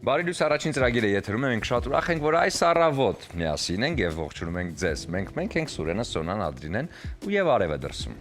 Բարի լույս առաջին ծրագիրը եթերում է, մենք շատ ուրախ ենք, որ այս առավոտ միասին ենք եւ ողջունում ենք ձեզ։ Մենք ենք Սուրենը, Սոնան, Ադրինեն ու Արևը դրսում։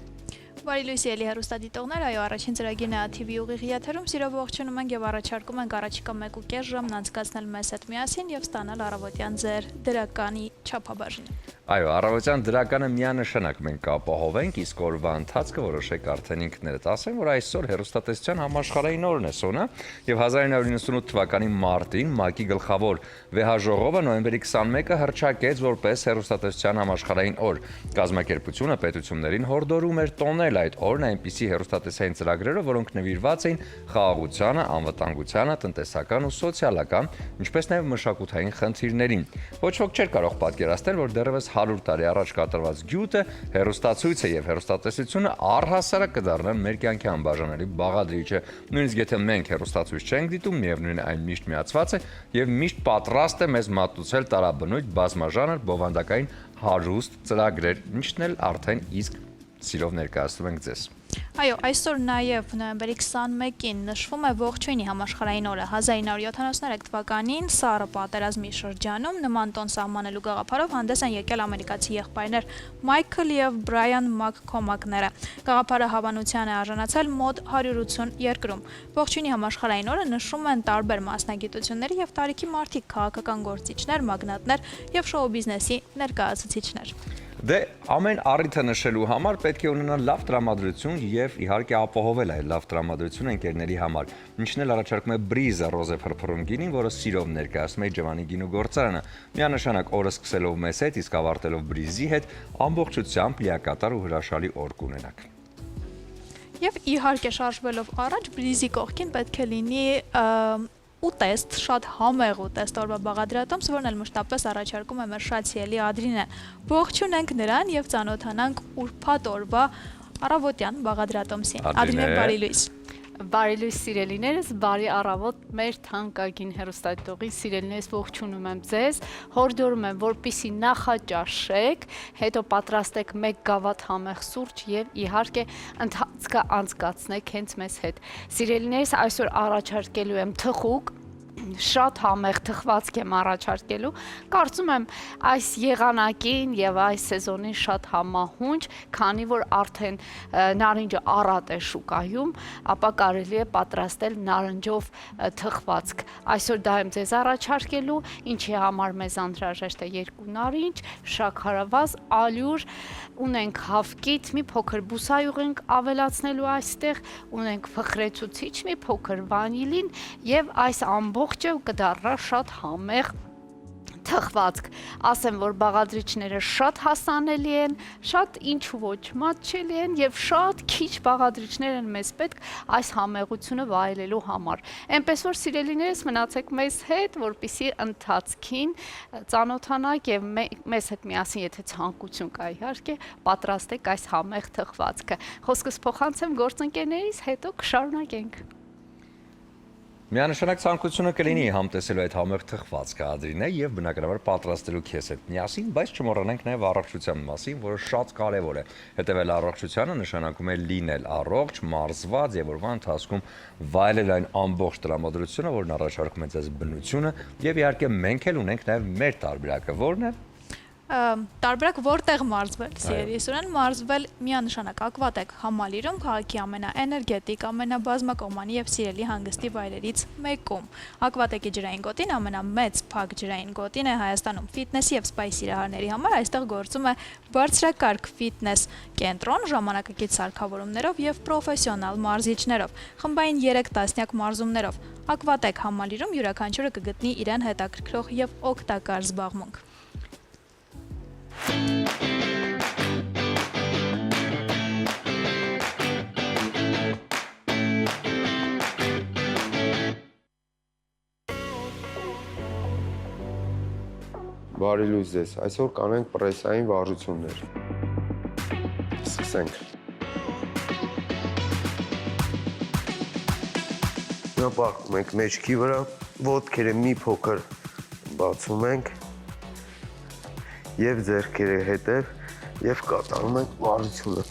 Բարի լույս ելի հեռուստադիտողներ, այո, առաջին ծրագիրն է ATV ուղիղ եթերում, սիրով ողջունում ենք եւ առաջարկում ենք առաջիկա 1.5 ժամն անցկացնել մեզ հետ միասին եւ ստանալ առավոտյան ձեր դրականի չափաբաժինը։ Այո, առավոտյան դրականը միանշանակ մենք կապահովենք, իսկ օրվա ընթացքը որոշեք արդեն ինքներդ։ Ասեմ, որ այսօր հեռուստատեսության համաշխարհային օրն է, Սոնա, եւ 1998 թվականի մարտին ՄԱԿ-ի գլխավոր վեհաժողովը նոյեմբերի 21-ը հռչակեց որպես հեռուստատեսության համաշխարհային օր։ Կազմակերպությունը պետություններին հորդորում էր տոնել այդ օրն այնպիսի հեռուստատեսային ծրագրերով, որոնք նվիրված էին խաղաղությանը, անվտանգությանը, տնտեսական ու սոցիալական, ինչպես նաև մշակութային խնդիրներին։ Ոչ ոք չէր կարող պատկերացնել, որ դեռևս 100 տարի առաջ կատարված գյուտը, հեռուստացույցը եւ հեռուստատեսությունը առհասարակ կդառնան մեր կյանքի անբաժանելի բաղադրիչը։ Նույնիսկ եթե մենք հեռուստացույց չենք դիտում, միևնույն է այն միշտ միացված է եւ միշտ պատրաստ է մեզ մատուցել տարաբնույթ բազմաժանր բովանդակային հարուստ ծրագրեր, ինչն էլ արդեն իսկ սիրով ներկայացնում ենք ձեզ։ Այո, այսօր նաև նոյեմբերի 21-ին նշվում է ողջույնի համաշխարհային օրը 1973 թվականին Սառը պատերազմի շրջանում նման տոն սահմանելու գաղափարով հանդես են եկել ամերիկացի եղբայրներ Մայքլ եւ Բրայան Մաքքոմակները։ Գաղափարը հավանության է արժանացել մոտ 180 երկրում։ Ողջույնի համաշխարհային օրը նշում են տարբեր մասնագիտությունների եւ տարիքի մարդիկ, քաղաքական գործիչներ, մագնատներ եւ շոու բիզնեսի ներկայացուցիչներ։ Դե ամեն առիթը նշելու համար պետք է ունենալ լավ տրամադրություն եւ իհարկե ապահովել այդ լավ տրամադրությունը ընկերների համար։ Ինչն էլ առաջարկում է Բրիզը ռոզե փրփրում գինին, որը սիրով ներկայացնում է Ջվանի գինու գործարանը։ Միանշանակ օրը սկսելով մեզ հետ, իսկ ավարտելով Բրիզի հետ, ամբողջությամբ լիակատար ու հրաշալի օր կունենաք։ Եվ իհարկե շարժվելով առաջ Բրիզի կողքին պետք է լինի ուտեստ, շատ համեղ ուտեստ օրվա բաղադրատոմս, որն էլ մշտապես առաջարկում է մեր շատ սիրելի Ադրինեն։ Ողջունենք նրան եւ ծանոթանանք ուրբաթ օրվա առավոտյան բաղադրատոմսին։ Ադրինեն, բարի լույս։ Բարի լույս սիրելիներս, բարի առավոտ մեր թանկագին հեռուստադիտողի սիրելիներս, ողջունում եմ ձեզ, հորդորում եմ, որպեսզի նախաճաշեք, հետո պատրաստեք 1 գավաթ համեղ սուրճ եւ իհարկե ընթացքը անցկացնեք հենց մեզ հետ։ Սիրելիներս, այսօր առաջարկելու եմ թխուկ, շատ համեղ թխվածք եմ առաջարկելու, կարծում եմ այս եղանակին եւ այս սեզոնին շատ համահունչ, քանի որ արդեն նարինջը առատ է շուկայում, ապա կարելի է պատրաստել նարնջով թխվածք։ Այսօր դա եմ ձեզ առաջարկելու, ինչի համար մեզ անհրաժեշտ է 2 նարինջ, շաքարավազ, ալյուր, ունենք հավկիթ, մի փոքր բուսայուղ ենք ավելացնելու այստեղ, ունենք փխրեցուցիչ, մի փոքր վանիլին եւ այս ամբողջը կդառնա շատ համեղ թխվածք։ Ասեմ, որ բաղադրիչները շատ հասանելի են, շատ ինչ ոչ մատչելի են եւ շատ քիչ բաղադրիչներ են մեզ պետք այս համեղությունը վայելելու համար։ Էնպես որ սիրելիներս մնացեք մեզ հետ, որպեսզի ընթացքին ծանոթանաք եւ մեզ հետ միասին, եթե ցանկություն կա իհարկե, պատրաստեք այս համեղ թխվածքը։ Խոսքս փոխանցեմ գործընկերներիս, հետո կշարունակենք։ Միանշանակ ցանկությունը կլինի համտեսելու այդ համեղ թխվածքը Ադրինե եւ բնականաբար պատրաստելու քեզ հետ միասին, բայց չմոռանանք նաեւ առողջության մասին, որը շատ կարեւոր է։ Հետեւել առողջությանը նշանակում է լինել առողջ, մարզված եւ օրվա ընթացքում վայելել այն ամբողջ տրամադրությունը, որն առաջարկում է ձեզ բնությունը եւ իհարկե մենք էլ ունենք նաեւ մեր տարբերակը, որն է տարբերակ որտեղ մարզվել, սիրելի Սուրեն, մարզվել միանշանակ Ակվատեկ Համալիրում, քաղաքի ամենաէներգետիկ, ամենաբազմակողմանի եւ սիրելի հանգստի վայրերից մեկում։ Ակվատեկի ջրային գոտին ամենամեծ փակ ջրային գոտին է Հայաստանում ֆիթնեսի եւ սպայի սիրահարների համար, այստեղ գործում է բարձրակարգ ֆիթնես կենտրոն, ժամանակակից սարքավորումներով եւ պրոֆեսիոնալ մարզիչներով, խմբային 3 տասնյակ մարզումներով։ Ակվատեկ Համալիրում յուրաքանչյուրը կգտնի իրեն հետաքրքրող եւ օգտակար զբաղմունք։ Բարի լույս ձեզ, այսօր կանենք պրեսային վարժություններ։ Սկսենք։ Նա պարկում ենք մեջքի վրա, ոտքերը մի փոքր բացում ենք եւ ձեռքերը հետև եւ կատարում ենք վարժությունը։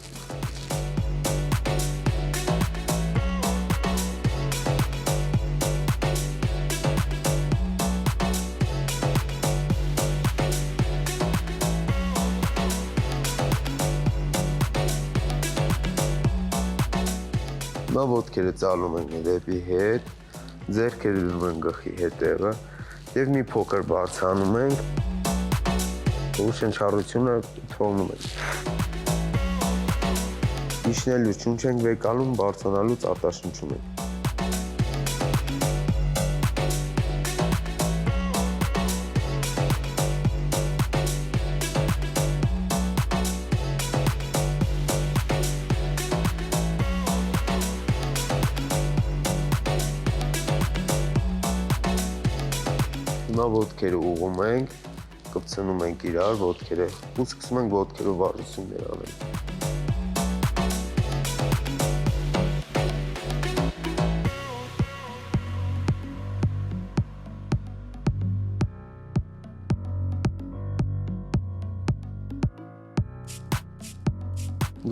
Հիմա ոտքերը ծալում ենք դեպի հետ, ձեռքերը դնում ենք գլխի հետևը եւ մի փոքր բարձանում ենք։ Ու շնչառությունը թողնում ենք։ Իջնելուց շունչ ենք վեկալում, բարձրանալուց արտաշնչում ենք։ Հիմա ոտքերը ուղում ենք, կպցնում ենք իրար ոտքերը ու սկսում ենք ոտքերով վարժություններ անել։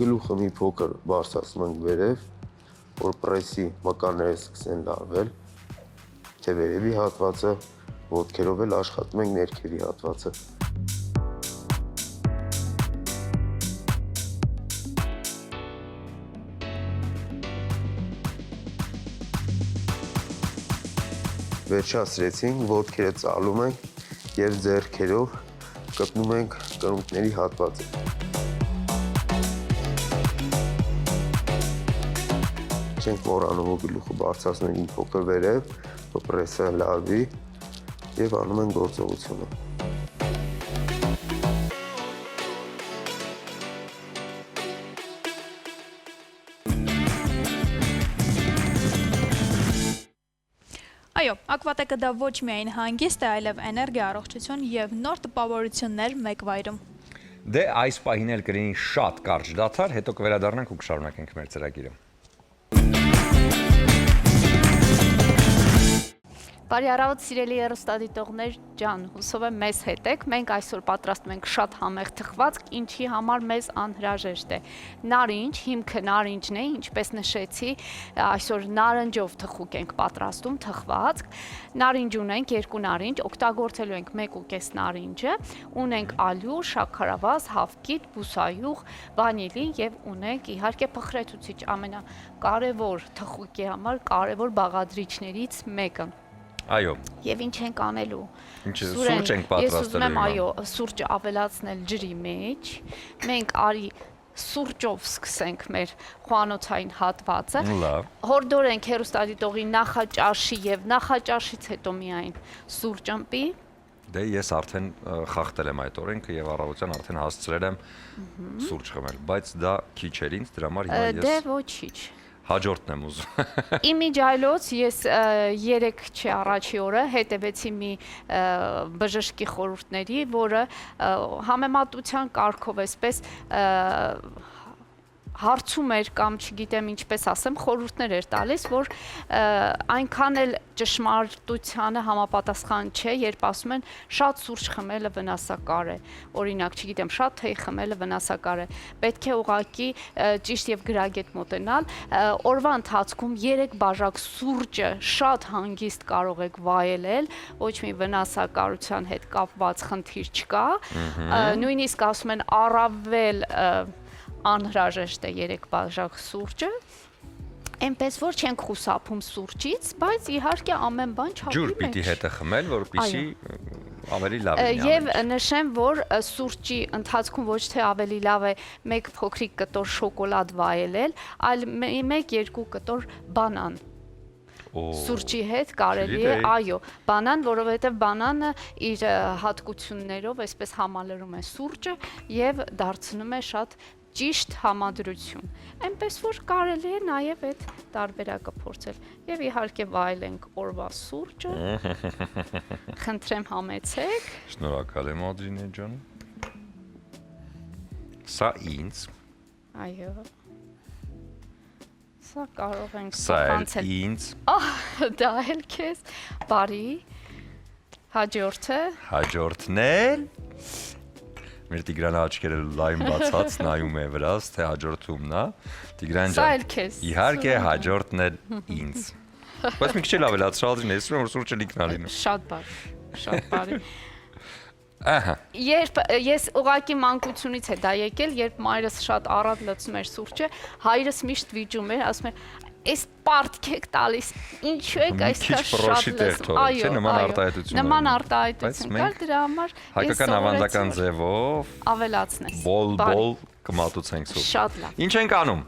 Գլուխը մի փոքր բարձրացնում ենք վերև, որ պրեսի մկանները սկսեն լարվել, թե վերևի հատվածը ոտքերով էլ աշխատում ենք ներքևի հատվածը։ Վերջացրեցինք, ոտքերը ծալում ենք եւ ձեռքերով կպնում ենք կրունկների հատվածը։ Չենք մոռանում ու գլուխը բարձրացնում ենք փոքր վերև, որ պրեսը լարվի եւ անում են գործողությունը։ Այո, ակվատեկը դա ոչ միայն հանգիստ է, այլև էներգիա, առողջություն եւ նոր տպավորություններ մեկ վայրում։ Դե այս պահին էլ կլինի շատ կարճ դադար, հետո կվերադառնանք ու կշարունակենք մեր ծրագիրը։ Բարի առավոտ սիրելի հեռուստադիտողներ ջան, հուսով եմ մեզ հետ եք։ Մենք այսօր պատրաստում ենք շատ համեղ թխվածք, ինչի համար մեզ անհրաժեշտ է նարինջ, հիմքը նարինջն է, ինչպես նշեցի, այսօր նարնջով թխուկ ենք պատրաստում թխվածք։ Նարինջ ունենք, 2 նարինջ, օգտագործելու ենք 1.5 նարինջը, ունենք ալյուր, շաքարավազ, հավկիթ, բուսայուղ, վանիլի եւ ունենք իհարկե փխրեցուցիչ, ամենակարևոր թխուկի համար կարևոր բաղադրիչներից մեկը։ Այո։ Եվ ինչ ենք անելու։ Ինչ սուրճ ենք պատրաստելու։ Ես ուզում եմ, այո, սուրճը ավելացնել ջրի մեջ։ Մենք արի սուրճով սկսենք մեր խոհանոցային հատվածը։ Լավ։ Հորդորենք հեռուստադիտողի նախաճաշի եւ նախաճաշից հետո միայն սուրճ ըմպի։ Դե ես արդեն խախտել եմ այդ օրենքը եւ առավոտյան արդեն հասցրել եմ սուրճ խմել, բայց դա քիչ էր ինձ, դրա համար հիմա Դե ես ոչինչ։ հաջորդն եմ ուզում։ Իմիջայլոց ես 3 չէ առաջի օրը հետևեցի մի բժշկի խորհուրդների, որը համեմատության կարգով էսպես հարցում էր կամ չգիտեմ ինչպես ասեմ, խորհուրդներ էր տալիս, որ այնքան էլ ճշմարտությանը համապատասխան չէ, երբ ասում են շատ սուրճ խմելը վնասակար է։ Օրինակ, չգիտեմ, շատ թեյ խմելը վնասակար է։ Պետք է ուղղակի ճիշտ եւ գրագետ մոտենալ։ Օրվա ընթացքում 3 բաժակ սուրճը շատ հանգիստ կարող եք վայելել, ոչ մի վնասակարության հետ կապված խնդիր չկա։ Նույնիսկ ասում են առավել անհրաժեշտ է 3 բաժակ սուրճը, այնպես որ չենք խուսափում սուրճից, բայց իհարկե ամեն բան չափի մեջ։ Ջուր պիտի հետը խմել, որպեսզի ավելի լավ լինի։ Եվ նշեմ, որ սուրճի ընթացքում ոչ թե ավելի լավ է 1 փոքրիկ կտոր շոկոլադ վայելել, այլ 1-2 կտոր բանան։ Սուրճի հետ կարելի է, այո, բանան, որովհետև բանանը իր հատկություններով այսպես համալրում է սուրճը եւ դարձնում է շատ ճիշտ համադրություն։ Այնպես որ կարելի է նաև այդ տարբերակը փորձել։ Եվ իհարկե վայելենք օրվա սուրճը։ Խնդրեմ համեցեք։ Շնորհակալ եմ Ադրինե ջան։ Սա ինձ։ Այո։ Սա կարող ենք փոխանցել։ Սա ինձ։ Դա էլ քեզ։ Բարի։ Հաջորդը։ Հաջորդն էլ։ Մեր Տիգրանը աչքերը լայն բացած նայում է վրաս, թե հաջորդումն է։ Տիգրան ջան։ Սա էլ քեզ։ Իհարկե հաջորդն է ինձ։ Բայց մի քիչ էլ ավելացրալ դին, ես որ սուրճը լիքն ալինը։ Շատ բարի։ Շատ բարի։ Ահա։ Երբ ես ուղակի մանկությունից է դա եկել, երբ մայրս շատ առատ լցում էր սուրճը, հայրս միշտ վիճում էր, ասում էր Այս պարտք եք տալիս, ինչու եք այսքան շատ լեզու։ Այո, նման արտահայտություն կար, դրա համար հայկական ավանդական ձևով ավելացնես։ Բոլ կմատուցենք սուրճ։ Շատ լավ։ Ինչ ենք անում։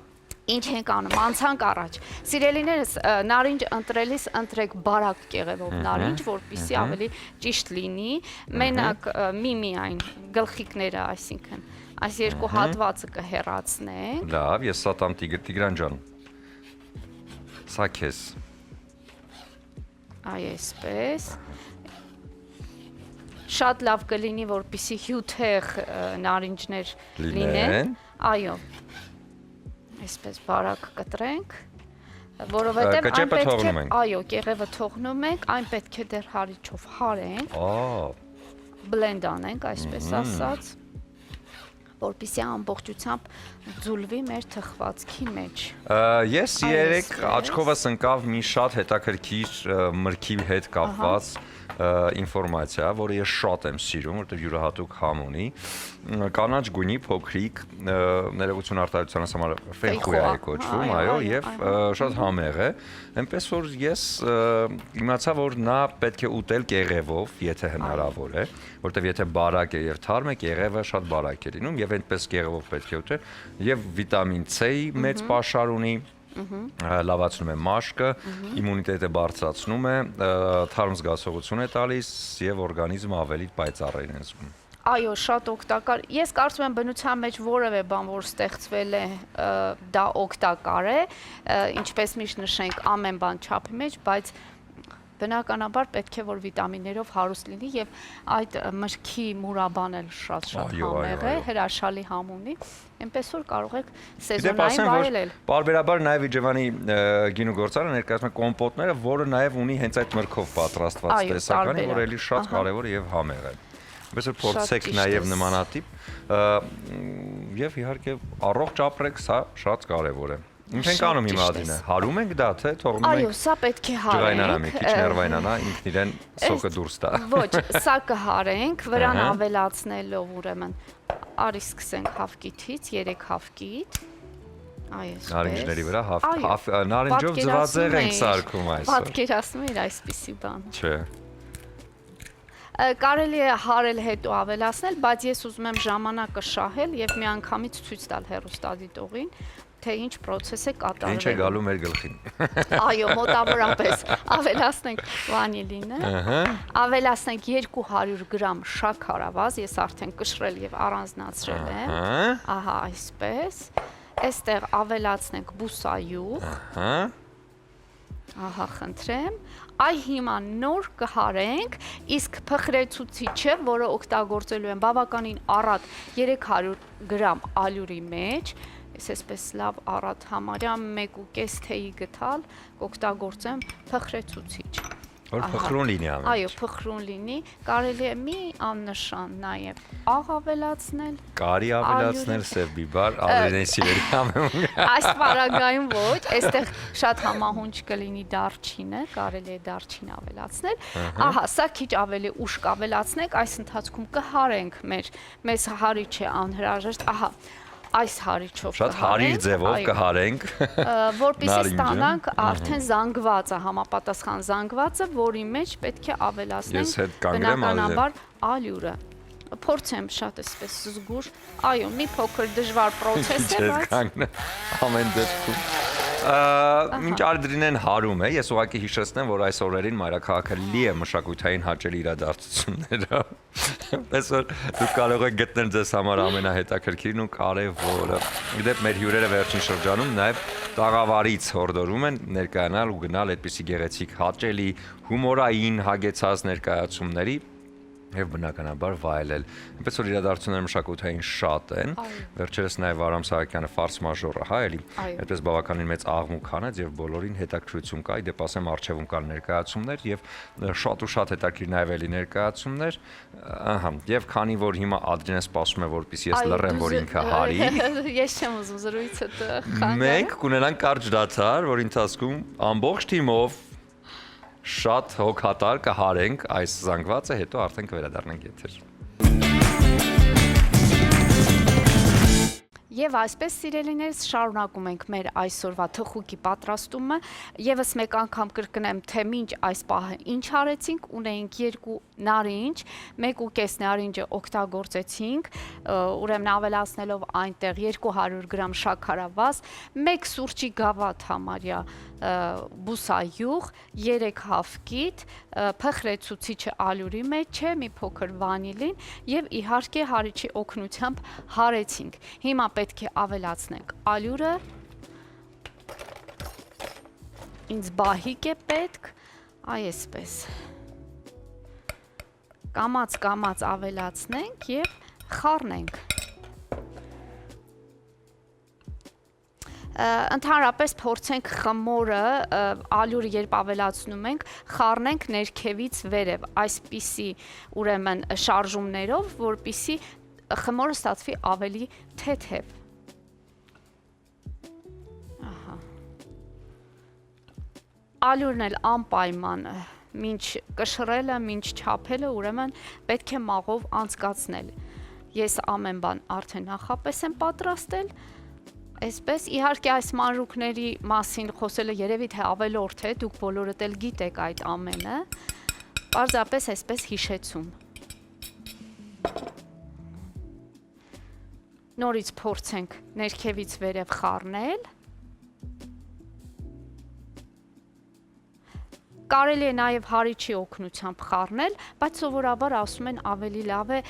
Ինչ ենք անում, անցանք առաջ։ Սիրելիներս, նարինջ ընտրելիս ընտրեք բարակ կեղևով նարինջ, որպեսզի ավելի ճիշտ լինի։ Մենակ մի միայն գլխիկները, այսինքն այս երկու հատվածը կհեռացնենք։ Լավ, ես սա տամ Տիգրան ջան։ Սա քեզ։ Այ այսպես։ Շատ լավ կլինի, որպեսզի հյութեղ նարինջներ լինեն։ Այո։ Այսպես բարակ կտրենք, որովհետև այն պետք է, այո, կեղևը թողնում ենք, այն պետք է դեռ հարիչով հարենք, բլենդ անենք, այսպես ասած, որպեսզի ամբողջությամբ ձուլվի մեր թխվածքի մեջ։ Ես երեք աչքովս ընկավ մի շատ հետաքրքիր մրգի հետ կապված ինֆորմացիա, որը ես շատ եմ սիրում, որտեղ յուրահատուկ համ ունի, կանաչ գույնի փոքրիկ ներողություն արտահայտությանս համար ֆենխույա է կոչվում, այո, եւ շատ համեղ է, այնպես որ ես իմացա, որ նա պետք է ուտել կեղևով, եթե հնարավոր է, որտեղ եթե բարակ է եւ թարմ է, կեղևը շատ բարակ է լինում եւ այնպես կեղևով պետք է ուտել, եւ վիտամին C-ի մեծ պաշար ունի, լավացնում է մաշկը, իմունիտետը բարձրացնում է, թարմ զգացողություն է տալիս եւ օրգանիզմը ավելի պայծառ է զգում։ Այո, շատ օգտակար։ Ես կարծում եմ բնության մեջ որևէ բան, որ ստեղծվել է, դա օգտակար է, ինչպես միշտ նշենք, ամեն բան չափի մեջ, բայց բնականաբար պետք է որ վիտամիններով հարուստ լինի եւ այդ մրգի մուրաբան էլ շատ համեղ է, հրաշալի համ ունի, այնպես որ կարող եք սեզոնային վայելել։ Պարբերաբար նաեւ Իջևանի գինու գործարանը ներկայացնում է կոմպոտները, որը նաեւ ունի հենց այդ մրգով պատրաստված տեսականի, որ էլի շատ կարեւոր եւ համեղ է։ Այնպես որ փորձեք նաեւ նմանատիպ եւ իհարկե առողջ ապրեք, սա շատ կարեւոր է։ Ինչ ենք անում հիմա Ադինե, հարում ենք դա, թե թողնում ենք։ Այո, սա պետք է հարենք։ Ջղայնանա մի քիչ ներվայնանա, ինքն իրեն սոկը դուրս տա։ Ոչ, սա կհարենք, վրան ավելացնելով ուրեմն արի սկսենք հավկիթից, 3 հավկիթ։ Այս նարինջների վրա նարինջով ձվածեղ ենք սարքում այսօր։ Պատկերացնում եք այսպիսի բան։ Չէ։ Կարելի է հարել հետո ավելացնել, բայց ես ուզում եմ ժամանակը շահել եւ միանգամից ցույց տալ հեռուստադիտողին, թե ինչ process է կատարվում։ Ինչ է գալու մեր գլխին։ Այո, մոտավորապես ավելացնենք վանիլինը, ավելացնենք 200 գրամ շաքարավազ, ես արդեն կշռել եւ առանձնացրել եմ։ Ահա, այսպես։ Այստեղ ավելացնենք բուսայուղ։ Ահա, խնդրեմ։ Այ հիմա նոր կհարենք, իսկ փխրեցուցիչը, որը օգտագործելու եմ բավականին առատ 300 գրամ ալյուրի մեջ, ես այսպես լավ առատ համարյա 1.5 թեյի գտալ, կօգտագործեմ փխրեցուցիչ։ Որ փխրուն լինի ամեն։ Այո, փխրուն լինի, կարելի է մի աննշան նաև աղ ավելացնել։ Կարի ավելացնել սև բիբար, Ադինեի սիրելի համեմում։ Այս պարագայում ոչ, այստեղ շատ համահունչ կլինի դարչինը, կարելի է դարչին ավելացնել։ Ահա, սա քիչ ավելի ուշ կավելացնենք, այս ընթացքում կհարենք մեզ հարիչ է անհրաժեշտ, ահա այս հարիչով շատ հարիր ձևով կհարենք, որպեսզի ստանանք արդեն զանգվածը, համապատասխան զանգվածը, որի մեջ պետք է ավելացնենք բնականաբար ալյուրը։ Փորձեմ շատ այսպես զգուշ, այո, մի փոքր դժվար process է, բայց ամեն դեպքում Մինչ Ադրինեն հարում է, ես ուղղակի հիշեցնեմ, որ այս օրերին մայրաքաղաքը լի է մշակութային հաճելի իրադարձություններով։ Պես որ դուք կարող եք գտնել ձեզ համար ամենահետաքրքիրն ու կարևորը։ Գիտեք, մեր հյուրերը վերջին շրջանում նաև տաղավարից հորդորում են ներկայանալ ու գնալ այդպիսի գեղեցիկ հաճելի, հումորային հագեցած ներկայացումների եւ բնականաբար վայելել։ Այնպես որ իրադարձությունները մշակութային շատ են։ Վերջերս նաեւ Արամ Սահակյանը ֆարս մաժորը, հա, էլի։ Այդպես բավականին մեծ աղմուկ հանեց եւ բոլորին հետաքրություն կա։ Իդեպ ասեմ արխիվում կան ներկայացումներ եւ շատ ու շատ հետաքրքիր նաեւ էլի ներկայացումներ։ Ահա, եւ քանի որ հիմա Ադրինեն սպասում է, որպեսզի ես լռեմ, որ ինքը հարի։ Ես չեմ ուզում զրույցը խանգարել։ Մենք կունենանք կարճ դադար, որի ընթացքում ամբողջ թիմով շատ հոգատար կհարենք այս զանգվածը, հետո արդեն կվերադառնանք եթեր։ Եվ այսպես սիրելիներս շարունակում ենք մեր այսօրվա թխուկի պատրաստումը։ Եվս մեկ անգամ կրկնեմ, թե մինչ այս պահը ինչ արեցինք, ունեինք 2 նարինջ, 1.5 նարինջը օգտագործեցինք, ուրեմն ավելացնելով այնտեղ 200 գրամ շաքարավազ, 1 սուրճի գավաթ համարյա բուսայուղ, 3 հավկիթ, փխրեցուցիչը ալյուրի մեջ է, մի փոքր վանիլին եւ իհարկե հարիչի օգնությամբ հարեցինք։ Հիմա պետք է ավելացնենք ալյուրը, ինձ բահիկ է պետք, այսպես, կամաց ավելացնենք եւ խառնենք։ Ընդհանրապես փորձենք խմորը, ալյուրը երբ ավելացնում ենք, խառնենք ներքևից վերև, այսպիսի ուրեմն շարժումներով, որպիսի խմորը ստացվի ավելի թեթև։ Ալյուրն էլ անպայման մինչ կշռելը, մինչ չափելը, ուրեմն պետք է մաղով անցկացնել։ Ես ամեն բան արդեն նախապես եմ պատրաստել, այսպես, իհարկե այս մանրուքների մասին խոսելը երևի թե ավելորդ է, դուք բոլորդ էլ գիտեք այդ ամենը, պարզապես այսպես հիշեցում։ Նորից փորձենք ներքևից վերև խառնել։ Կարելի է նաև հարիչի օգնությամբ խառնել, բայց սովորաբար ասում են ավելի լավ է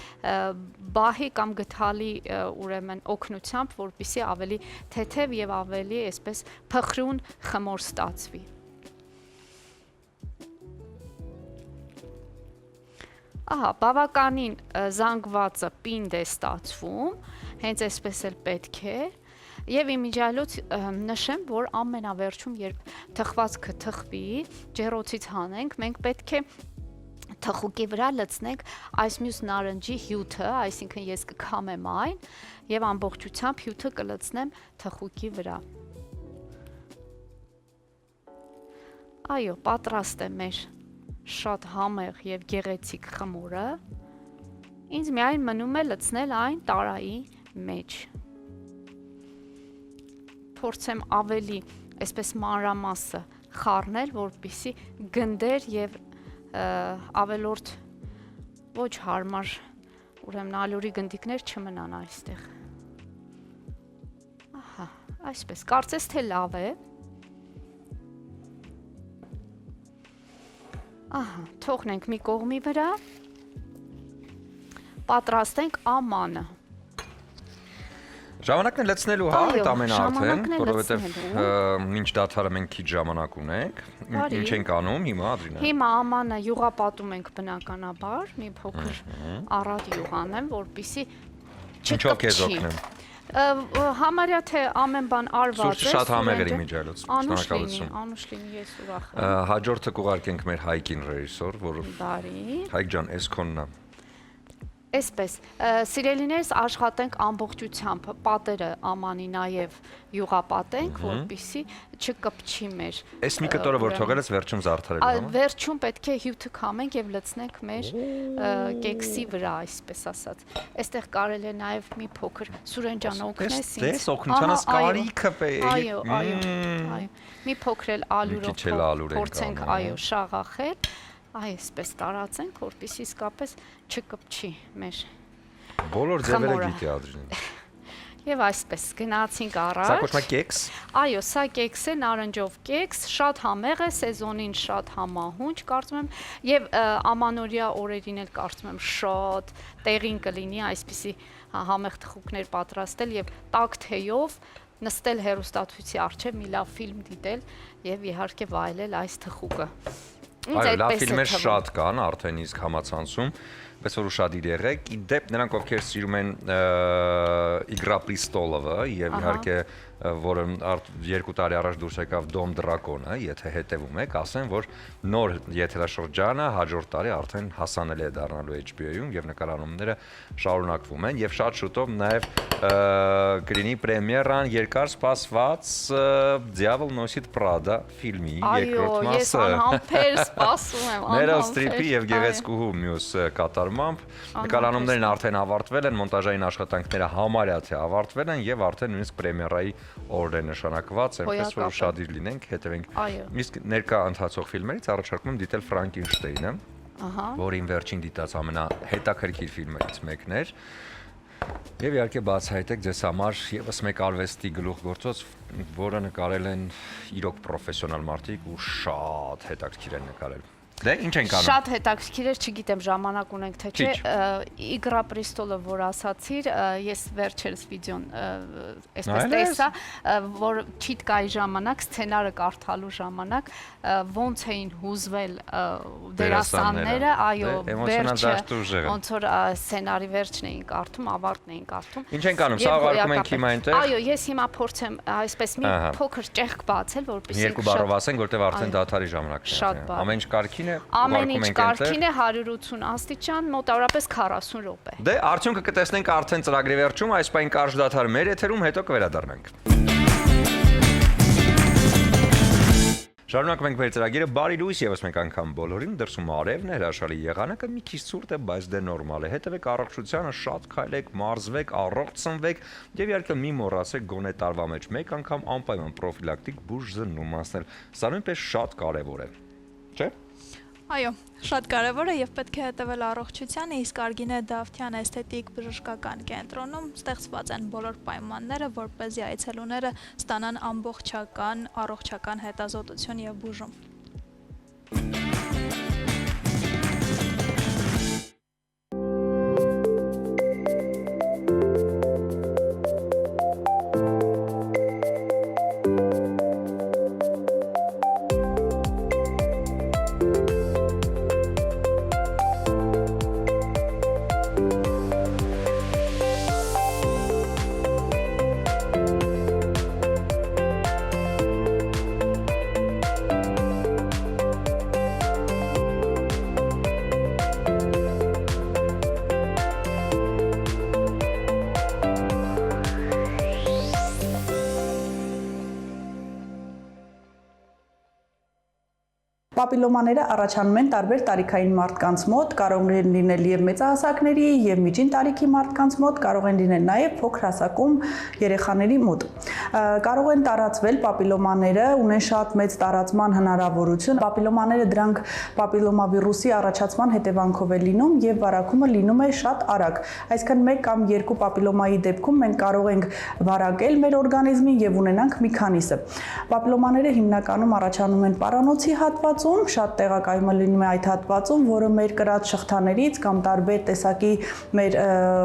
բահի կամ գդալի ուրեմն օգնությամբ, որպեսզի ավելի թեթև եւ ավելի այսպես փխրուն խմոր ստացվի։ Ահա, բավականին զանգվածը պինդ է ստացվում, հենց այսպես էլ պետք է։ Եվ իմիջիայլոց նշեմ, որ ամենավերջում, երբ թխվածքը թխվի, ջեռոցից հանենք, մենք պետք է թխուկի վրա լցնենք այս մյուս նարնջի հյութը, այսինքն ես կքամեմ այն եւ ամբողջությամբ հյութը կլցնեմ թխուկի վրա։ Այո, պատրաստ է մեր շատ համեղ եւ գեղեցիկ խմորը։ Ինձ միայն մնում է լցնել այն տարայի մեջ։ Փորձեմ ավելի այսպես մանրամասը խառնել, որպեսզի գնդեր եւ ավելորդ ոչ հարմար ուրեմն ալյուրի գնդիկներ չմնան այստեղ։ Ահա, այսպես, կարծես թե լավ է։ Ահա, թողնենք մի կողմի վրա։ Պատրաստենք ամանը։ Ժամանակն է լցնելու, հա, այդ ամենը արդեն, որովհետև լցնելու։ մինչ դադարը մենք քիչ ժամանակ ունենք։ Ինչ ենք անում հիմա, Ադրինա։ Հիմա ամանը յուղապատում ենք բնականաբար, մի փոքր առատ յուղանեմ, որպեսզի Ինչով քեզ օգնեմ։ Համարյա թե ամեն բան արված է։ Սուրճը շատ համեղ էր իմիջիայլոց, շնորհակալություն։ Անուշ լինի, ես ուրախ եմ։ Հաջորդը կուղարկենք մեր Հայկին ռեժիսոր, որ Բարի։ Հայկ ջան, էս քոնն է։ Այսպես, սիրելիներս աշխատենք ամբողջությամբ, պատերը ամանի նաև յուղապատենք, որպեսզի չկպչի մեր։ Այս մի կտորը որ թողել ես վերջում զարդարելու համար։ Վերջում պետք է հյութը քամենք եւ լցնենք մեր կեքսի վրա, այսպես ասած։ Այստեղ կարելի է նաև մի փոքր Սուրեն ջան օգնես ինձ։ Դες օգնությանս կարիքը Այո, այո։ Մի փոքր էլ ալյուրով փորձենք, այո, շաղախել։ Այսպես տարածենք, որպեսզի իսկապես չկպչի մեր բոլոր ձևերը գիտի Ադրինեն։ Եվ այսպես գնացինք առաջ։ Սա կոչվում է կեքս։ Այո, սա կեքս է, նարնջով կեքս, շատ համեղ է, սեզոնին շատ համահունչ, կարծում եմ, եւ ամանորյա օրերին էլ կարծում եմ շատ տեղին կլինի այսպիսի համեղ թխուկներ պատրաստել եւ տաք թեյով նստել հեռուստացույցի առջև մի լավ ֆիլմ դիտել եւ իհարկե վայելել այս թխուկը։ Այո, լավ ֆիլմեր շատ կան արդեն իսկ համացանցում, բայց որ ուշադիր եղեք, իդեպ նրանք ովքեր սիրում են Իգրա Պրիստոլովը եւ իհարկե որը 2 տարի առաջ դուրս եկավ Դոմ Դրակոնը, եթե հետևում եք, ասեմ, որ նոր եթերաշրջանը հաջորդ տարի արդեն հասանելի է դառնալու HBO-ում եւ նկարահանումները շարունակվում են եւ շատ շուտով նաեւ կլինի պրեմիերան երկար սպասված Դիավոլ Նոսիտ Պրադա ֆիլմի երկրորդ մասը։ Այո, ես անհամբեր սպասում եմ, Մեryl Streep-ի եւ գեղեցկուհու մյուս կատարում նկարահանումամբ։ Նկարահանումներն արդեն ավարտվել են, մոնտաժային աշխատանքները համարյա թե ավարտվել են եւ արդեն նույնիսկ պրեմիերայի օրն է նշանակված, այնպես որ ուշադիր լինենք, հետևենք։ Իսկ ներկա ընթացող ֆիլմերից առաջարկում եմ դիտել Ֆրանկենշտեյնը, որին վերջին դիտած ամենահետաքրքիր ֆիլմերից մեկն էր։ Եվ իհարկե բացահայտեք ձեզ համար եւս մեկ արվեստի գլուխգործոց, որը նկարել են իրոք պրոֆեսիոնալ մարդիկ ու շատ հետաքրքիր են նկարել։ Դե ինչ ենք անում։ Շատ հետաքրքիր է, չգիտեմ ժամանակ ունենք թե չէ։ Իգրա Պրեստոլը, որ ասացիր, ես վերջերս վիդեոն այսպես տեսա, որ չիտկայի ժամանակ, սցենարը կարդալու ժամանակ ոնց էին հուզվել դերասանները, այո, վերջը, ոնց որ սցենարի վերջն էին կարդում, ավարտն էին կարդում։ Ինչ ենք անում, սա աղարկում ենք հիմա այնտեղ։ Այո, ես հիմա փորձեմ այսպես մի փոքր ճեղք բացել, որպեսզի երկու բառով ասենք, որտեղ արդեն դադարի ժամանակն է։ Ամեն ինչ կարքին է։ Ամեն ինչ կարքին է 180 աստիճան, մոտավորապես 40 րոպե։ Դե արդյունքը կտեսնենք արդեն ծրագրի վերջում, այս պայն կարճ դադար մեր եթերում, հետո կվերադառնանք։ Շարունակում ենք մեր ծրագիրը, բարի լույս եւս մեկ անգամ բոլորին, դրսում արևն է, հրաշալի եղանակը մի քիչ ցուրտ է, բայց դե նորմալ է։ Հետևեք առողջությանը, շատ քայլեք, մարզվեք, առողջ սնվեք եւ իհարկե մի մոռացեք գոնե տարվա մեջ մեկ անգամ անպայման պրոֆիլակտիկ բուժ զննում անցնել։ Սա նույնպես շատ կարեւոր է։ Չէ՞։ Այո, շատ կարևոր է եւ պետք է հետևել առողջությանը, իսկ Արգինե Դավթյան էսթետիկ բժշկական կենտրոնում ստեղծված են բոլոր պայմանները, որպեսզի այցելուները ստանան ամբողջական առողջական հետազոտություն եւ բուժում։ Պապիլոմաները առաջանում են տարբեր տարիքային մարդկանց մոտ, կարող են լինել եւ մեծահասակների, եւ միջին տարիքի մարդկանց մոտ, կարող են լինել նաեւ փոքր հասակում երեխաների մոտ։ Կարող են տարածվել պապիլոմաները, ունեն շատ մեծ տարածման հնարավորություն։ Պապիլոմաները դրանք պապիլոմավիրուսի առաջացման հետևանքով է լինում եւ վարակումը լինում է շատ արագ։ Այսինքն 1 կամ 2 պապիլոմայի դեպքում մենք կարող ենք վարակել մեր օրգանիզմին եւ ունենանք մի քանիսը։ Պապիլոմաները հիմնականում առաջանում են պարանոցի հատվածում, շատ տեղակայումը լինում է այդ հատվածում, որը մեր կրած շղթաներից կամ տարբեր տեսակի մեր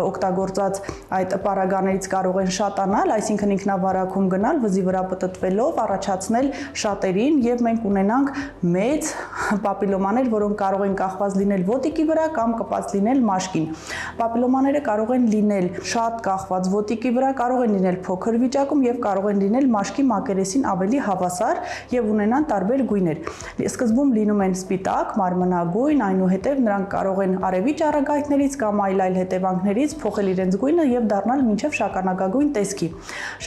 օգտագործած այդ պարագաներից կարող են շատանալ, այսինքն ինքնավարակում գնալ, վզի վրա պտտվելով առաջացնել շատերին եւ մենք ունենանք մեծ պապիլոմաներ, որոնք կարող են կախված լինել ոտիկի վրա կամ կպած լինել մաշկին։ Պապիլոմաները կարող են լինել շատ կախված ոտիկի վրա, կարող են լինել փոքր վիճակում եւ կարող են լինել մաշկի մակերեսին ավելի հավասար եւ ունենան տարբեր գույներ։ Սկզբում լինում են սպիտակ, մարմնագույն, այնուհետև նրանք կարող են արևի ճառագայթներից կամ այլ հետևանքներից փոխել իրենց գույնը եւ դառնալ մինչեւ շագանակագույն տեսքի։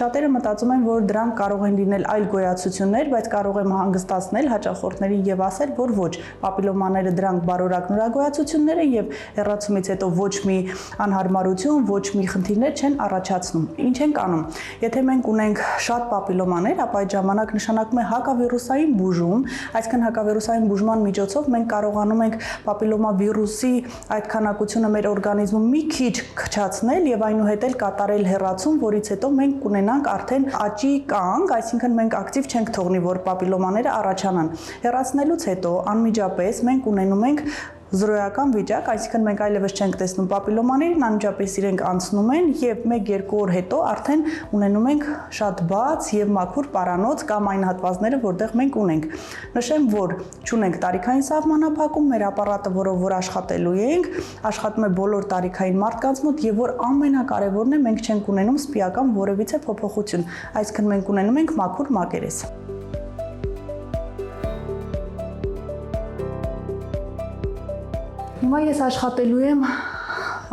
Շատերը մտածում են, որ դրանք կարող են լինել այլ գոյացություններ, բայց կարող եմ հանգստացնել հաճախորդներին եւ ասել, որ ոչ, պապիլոմաները դրանք բարորակ նորագոյացություններ են եւ հեռացումից հետո ոչ մի անհարմարություն, ոչ մի խնդիրներ չեն առաջացնում։ Ինչ ենք անում։ Եթե մենք ունենք շատ պապիլոմաներ, ապա այդ ժամանակ նշանակում է հակավիրուսային բուժում, այսինքն հակավիրուսային բուժման միջոցով մենք կարողանում ենք պապիլոմավիրուսի այդ քանակությունը մեր օրգանիզմում մի քիչ քչացնել եւ այնուհետև կատարել հեռացում, որից հետո մենք կունենանք արդեն աճի կանգ, այսինքն մենք ակտիվ չենք թողնի, որ պապիլոմաները առաջանան։ Հեռացնելուց հետո անմիջապես մենք ունենում ենք զրոյական վիճակ, այսինքն մենք այլևս չենք տեսնում պապիլոմաներին, անմիջապես իրենք անցնում են եւ 1-2 օր հետո արդեն ունենում ենք շատ բաց եւ մաքուր պարանոց կամ այն հատվածները, որտեղ մենք ունենք։ Նշեմ, որ ճունենք տարիքային սահմանափակում, մեր ապարատը, որով որ աշխատելու ենք, աշխատում է բոլոր տարիքային մարդկանց մոտ եւ որ ամենակարևորն է, մենք չենք ունենում սպիական որևիցե փոփոխություն, այսինքն մենք ունենում ենք մաքուր մակերես։ Հիմա ես աշխատելու եմ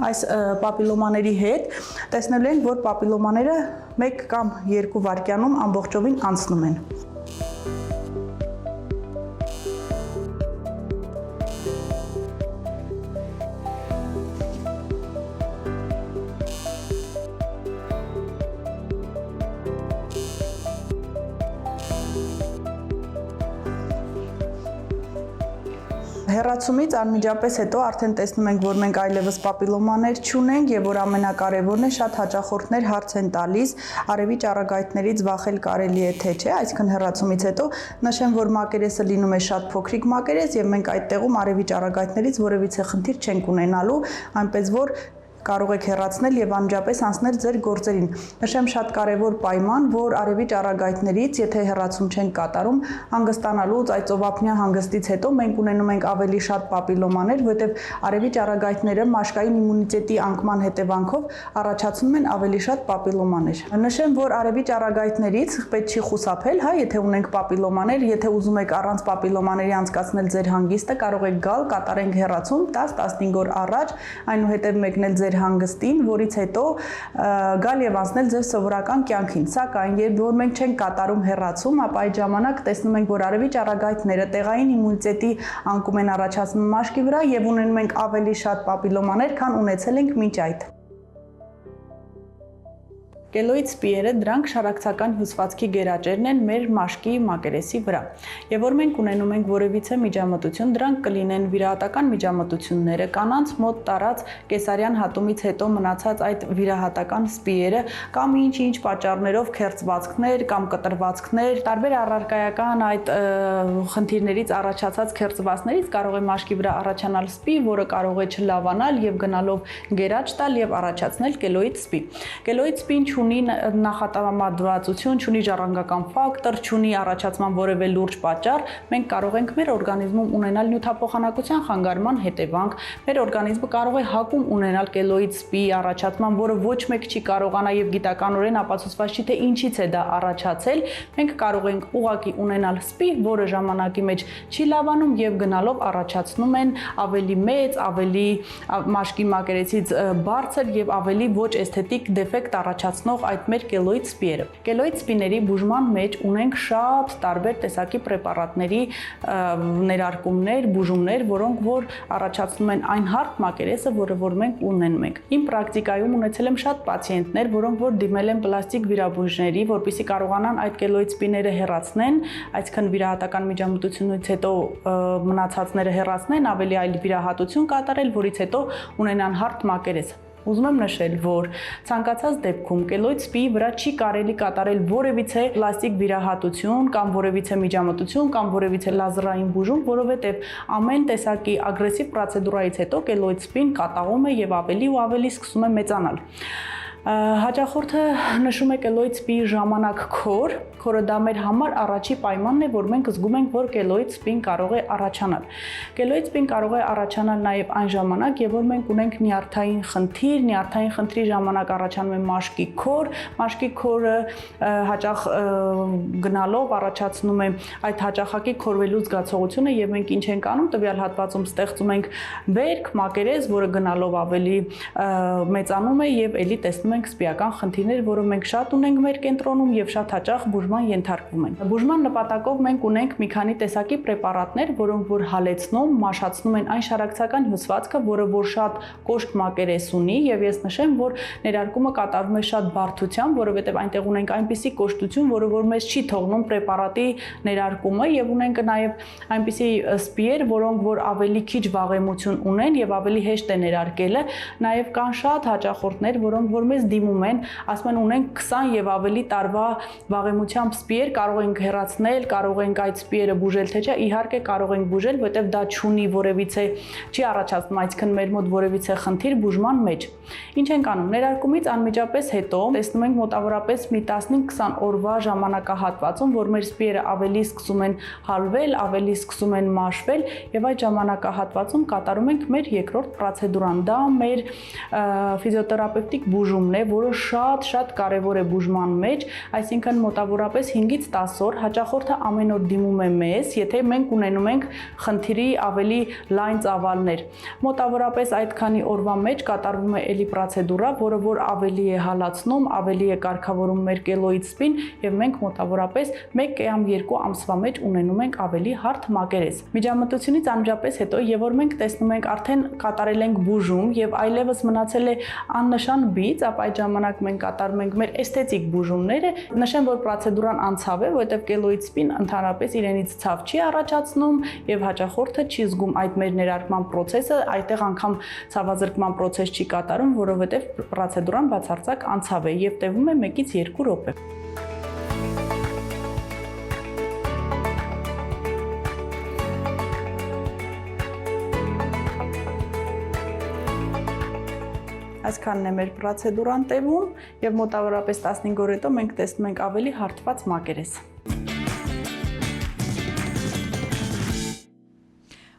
այս պապիլոմաների հետ, տեսնելու ենք, որ պապիլոմաները 1 կամ 2 վայրկյանում ամբողջովին անցնում են։ Հեռացումից անմիջապես հետո արդեն տեսնում ենք, որ մենք այլևս պապիլոմաներ չունենք եւ որ ամենակարևորն է, շատ հաճախորդներ հարց են տալիս արևի ճառագայթներից վախել կարելի է թե չէ, այսինքն հեռացումից հետո նշեմ, որ մակերեսը լինում է շատ փոքրիկ մակերես եւ մենք այդ տեղում արևի ճառագայթներից որևիցե խնդիր չենք ունենալու, այնպես որ կարող եք հեռացնել եւ անմիջապես անցնել ձեր գործերին։ Նշեմ շատ կարեւոր պայման, որ արևի ճառագայթներից, եթե հեռացում չենք կատարում, հանգստանալուց այդ ծովափնյա հանգստից հետո մենք ունենում ենք ավելի շատ պապիլոմաներ, որովհետեւ արևի ճառագայթները մաշկային իմունիտետի անկման հետևանքով առաջացնում են ավելի շատ պապիլոմաներ։ Նշեմ, որ արևի ճառագայթներից պետք չի խուսափել, հա, եթե ունենք պապիլոմաներ, եթե ուզում եք առանց պապիլոմաների անցկացնել ձեր հանգիստը, կարող եք գալ, կատարենք հեռացում 10-15 օր առաջ, այնուհետև մեկնել ձեր հանգստին, որից հետո գալ եւ անցնել ձեր սովորական կյանքին։ Սակայն երբ որ մենք չենք կատարում հեռացում, ապա այդ ժամանակ տեսնում ենք, որ արևի ճառագայթները տեղային իմունիտետի անկում են առաջացնում մաշկի վրա եւ ունենում ենք ավելի շատ պապիլոմաներ, քան ունեցել ենք մինչ այդ։ Կելոիդ սպիերը դրանք շարակցական հյուսվածքի գերաճերն են մեր մաշկի մակերեսի վրա։ Եվ որ մենք ունենում ենք որևիցե միջամտություն, դրանք կլինեն վիրահատական միջամտությունները, կանանց մոտ տարած կեսարյան հատումից հետո մնացած այդ վիրահատական սպիերը կամ ինչ-ինչ պատճառներով քերծվածքներ կամ կտրվածքներ, տարբեր առարկայական այդ խնդիրներից առաջացած քերծվածքներից կարող է մաշկի վրա առաջանալ սպի, որը կարող է չլավանալ եւ գնալով գերաճ տալ եւ առաջացնել կելոիդ սպի։ Կելոիդ սպին չունի նախատավամադրվածություն, չունի ժառանգական ֆակտոր, չունի առաջացման որևէ լուրջ պատճառ, մենք կարող ենք մեր օրգանիզմում ունենալ նյութափոխանակության խանգարման հետևանք, մեր օրգանիզմը կարող է հակում ունենալ կելոիդ սպի առաջացման, որը ոչ մեկ չի կարողանա եւ գիտականորեն ապացուցված չի, թե ինչից է դա առաջացել, մենք կարող ենք ուղղակի ունենալ սպի, որը ժամանակի մեջ չի լավանում եւ գնալով առաջացնում են ավելի մեծ, ավելի մաշկի մակերեսից բարձր եւ ավելի ոչ էսթետիկ դեֆեկտ առաջացնող այդ մեր կելոիդ սպիերը։ Կելոիդ սպիների բուժման մեջ ունենք շատ տարբեր տեսակի պրեպարատների ներարկումներ, բուժումներ, որոնք որ առաջացնում են այն հարթ մակերեսը, որը որ մենք ունենում ենք։ Իմ պրակտիկայում ունեցել եմ շատ պացիենտներ, որոնք որ դիմել են պլաստիկ վիրաբույժների, որպեսզի կարողանան այդ կելոիդ սպիները հեռացնեն, այսինքն վիրահատական միջամտությունից հետո մնացածները հեռացնեն, ավելի այլ վիրահատություն կատարել, որից հետո ունենան հարթ մակերես։ Ուզում եմ նշել, որ ցանկացած դեպքում կելոիդ սպիի վրա չի կարելի կատարել որևիցե պլաստիկ վիրահատություն կամ որևիցե միջամտություն կամ որևիցե լազերային բուժում, որովհետև ամեն տեսակի ագրեսիվ պրոցեդուրայից հետո կելոիդ սպին կատաղում է եւ ավելի ու ավելի սկսում է մեծանալ։ Հաճախորդը նշում է կելոիդ սպիի ժամանակ քորը դա մեր համար առաջի պայմանն է, որ մենք զգում ենք, որ կելոիդ սպին կարող է առաջանալ։ Կելոիդ սպին կարող է առաջանալ նաև այն ժամանակ, երբ որ մենք ունենք նյարդային խնդիր, նյարդային խնդրի ժամանակ առաջանում է մաշկի քորը հաճախ գնալով առաջացնում է այդ հաճախակի քորվելու զգացողությունը եւ մենք ինչ ենք անում, տվյալ հատվածում ստեղծում ենք բերք, մակերես, որը գնալով ավելի մեծանում է եւ ելի տեսնում ենք սպիական խնդիրներ, որը մենք շատ ունենք մեր կենտրոնում եւ շատ հաճախ բուժման ենթարկվում են։ Բուժման նպատակով մենք ունենք մի քանի տեսակի պրեպարատներ, որոնք որ հալեցնում, մաշացնում են այն շարակցական հյուսվածքը, որը որ շատ կոշտ մակերես ունի եւ ես նշեմ, որ ներարկումը կատարվում է շատ բարդությամբ, որովհետեւ այնտեղ ունենք այնպիսի կոշտություն, որը որ մեզ չի թողնում պրեպարատի ներարկումը եւ ունենք նաեւ այնպիսի սպիեր, որոնք որ ավելի քիչ վաղեմություն ունեն եւ ավելի հեշտ է ներարկելը, նաեւ կան շատ հաճախորդներ, որոնք որ մեզ դիմում են, ասում են ունենք 20 եւ ավելի տարվա վաղեմությամբ սպիեր, կարող ենք հեռացնել, կարող ենք այդ սպիերը բուժել, թե չէ, իհարկե կարող ենք բուժել, որովհետեւ դա չունի որևիցե չի առաջացնում, այսինքն մեր մոտ որևիցե խնդիր բուժման մեջ։ Ինչ ենք անում, ներարկումից անմիջապես հետո տեսնում ենք մոտավորապես մի 15-20 օրվա ժամանակահատվածում, որ մեր սպիերը ավելի սկսում են հալվել, ավելի սկսում են մաշվել եւ այդ ժամանակահատվածում կատարում ենք մեր երկրորդ պրոցեդուրան։ Դա մեր ֆիզիոթերապևտիկ բուժումն է, որը շատ կարևոր է բուժման մեջ, այսինքն մոտավորապես 5-ից 10 օր հաճախորդը ամեն օր դիմում է մեզ, եթե մենք ունենում ենք խնդիրի ավելի լայն ծավալներ։ Մոտավորապես այդքանի օրվա մեջ կատարվում է էլի պրոցեդուրա, որը որ ավելի է հալացնում, ավելի է կարգավորում մեր կելոիդ սպին եւ մենք մոտավորապես 1 կամ 2 ամսվա մեջ ունենում ենք ավելի հարթ մակերես։ Միջամտությունից անմիջապես հետո եւ որ մենք տեսնում ենք արդեն կատարել ենք բուժում եւ այլևս մնացել է աննշան բիծ, ապա առավել այդ ժամանակ մենք կատարում ենք մեր էսթետիկ բուժումները։ Նշեմ, որ պրոցեդուրան անցավ է, որովհետև կելոիդ սպին ընդհանրապես իրենից ցավ չի առաջացնում եւ հաճախորդը չի զգում այդ մեր ներարկման process-ը, այդտեղ անգամ ցավազրկման process չի կատարում, որովհետև պրոցեդուրան բացարձակ անցավ է եւ տևում է 1-ից 2 րոպե։ Այսքանն է մեր պրոցեդուրան տևում եւ մոտավորապես 15 օր հետո մենք տեսնում ենք ավելի հարթված մակերես։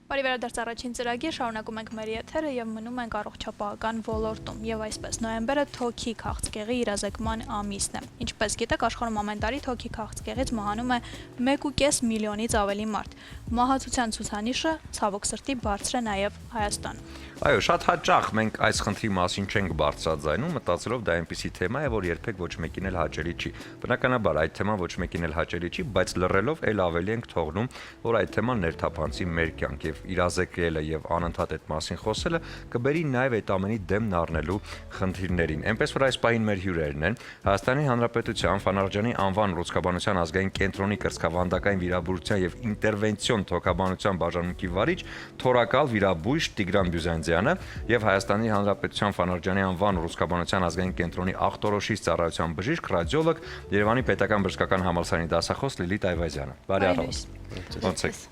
Բարի վերադարձ առաջին ծրագիր, շարունակում ենք մեր եթերը եւ մնում ենք առողջապահական ոլորտում եւ այսպես նոյեմբերը թոքի քաղցկեղի իրազեկման ամիսն է։ Ինչպես գիտեք, աշխարհում ամեն տարի թոքի քաղցկեղից մահանում է 1.5 միլիոնից ավելի մարդ։ Մահացության ցուցանիշը ցավոք սրտի բարձր է նաեւ Հայաստանում։ Այո, շատ հաճախ մենք այս խնդրի մասին չենք բարձրաձայնում, մտածելով դա այնպիսի թեմա է, որ երբեք ոչ մեկին էլ հաճելի չի։ Բնականաբար այդ թեման ոչ մեկին էլ հաճելի չի, բայց լռելով էլ ավելի ենք թողնում, որ այդ թեման ներթափանցի մեր կյանք եւ իրազեկելը եւ անընդհատ այդ մասին խոսելը կբերի նաեւ այդ ամենի դեմն առնելու խնդիրներին։ Այնպես որ այս պահին մեր հյուրերն են Հայաստանի Հանրապետության Ֆանարջյանի անվան ռուսկաբանության ազգային կենտրոնի կրծքավանդակային վիրաբուժության եւ ինտերվենցիոն թոքաբանության բաժանմունքի վարիչ, թորակալ վիրաբույժ Տիգրան Բյուզանդյանը եւ Հայաստանի Հանրապետության Ֆանարջյանի անվան ռուսկաբանության ազգային կենտրոնի ախտորոշիչ ծառայության բժիշկ, ռադիոլոգ, Երևանի Պետական բժշկական համալսարանի դասախոս Լիլիթ Այվազյանը։ Բարի առավոտ։ Ոնց եք։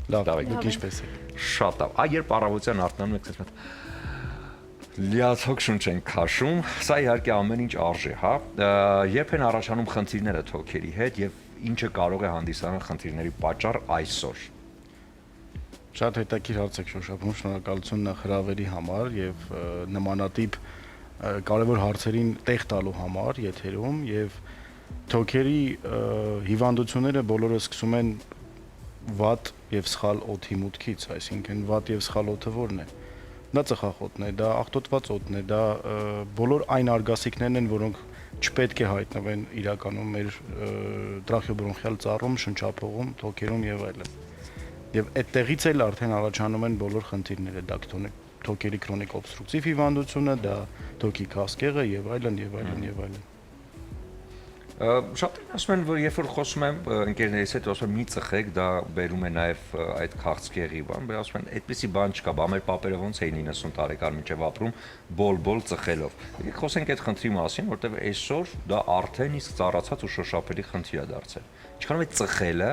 Լավ, ինչպես է։ Շատ լավ։ Այ երբ առավոտյան արթնանում եք ասես լիաթոք շունչ են քաշում, սա իհարկե ամեն ինչ արժե, հա։ Երբ են առաջանում խնդիրները թոքերի հետ եւ ինչը կարող է հանդիսանալ խնդիրների պատճառ այսօր։ Շատ հետաքրքիր հարց եք շոշափում, շնորհակալություն նախ հրավերի համար եւ նմանատիպ կարևոր հարցերին տեղ տալու համար եթերում եւ թոքերի հիվանդությունները բոլորը սկսում են վատ եւ սխալ օդի մուտքից, այսինքն վատ եւ սխալ օդը ո՞րն է։ Դա ծխախոտն է, դա աղտոտված օդն է, դա բոլոր այն արգասիքներն են, որոնք չպետք է հայտնվեն իրականում մեր տրախեոբրոնխիալ ծառում, շնչափողում, թոքերում եւ այլն։ Եվ այդտեղից էլ արդեն առաջանում են բոլոր խնդիրները, դա թոքերի քրոնիկ օբստրուկտիվ հիվանդությունը, դա թոքի քաղցկեղը եւ այլն եւ այլն եւ այլն։ Շատ ասում են, որ երբ որ խոսում եմ ընկերներիս հետ, ասում եմ մի ծխեք, դա բերում է նաև այդ քաղցկեղի բան, բայց ասում են, այդպեսի բան չկա, բա մեր պապերը ոնց էին 90 տարեկան մինչև ապրում բոլ-բոլ ծխելով։ Եկեք խոսենք այդ խնդրի մասին, որտեղ այսօր դա արդեն իսկ ծառացած ու շոշափելի խնդիր է դարձել։ Ինչքանով է ծխելը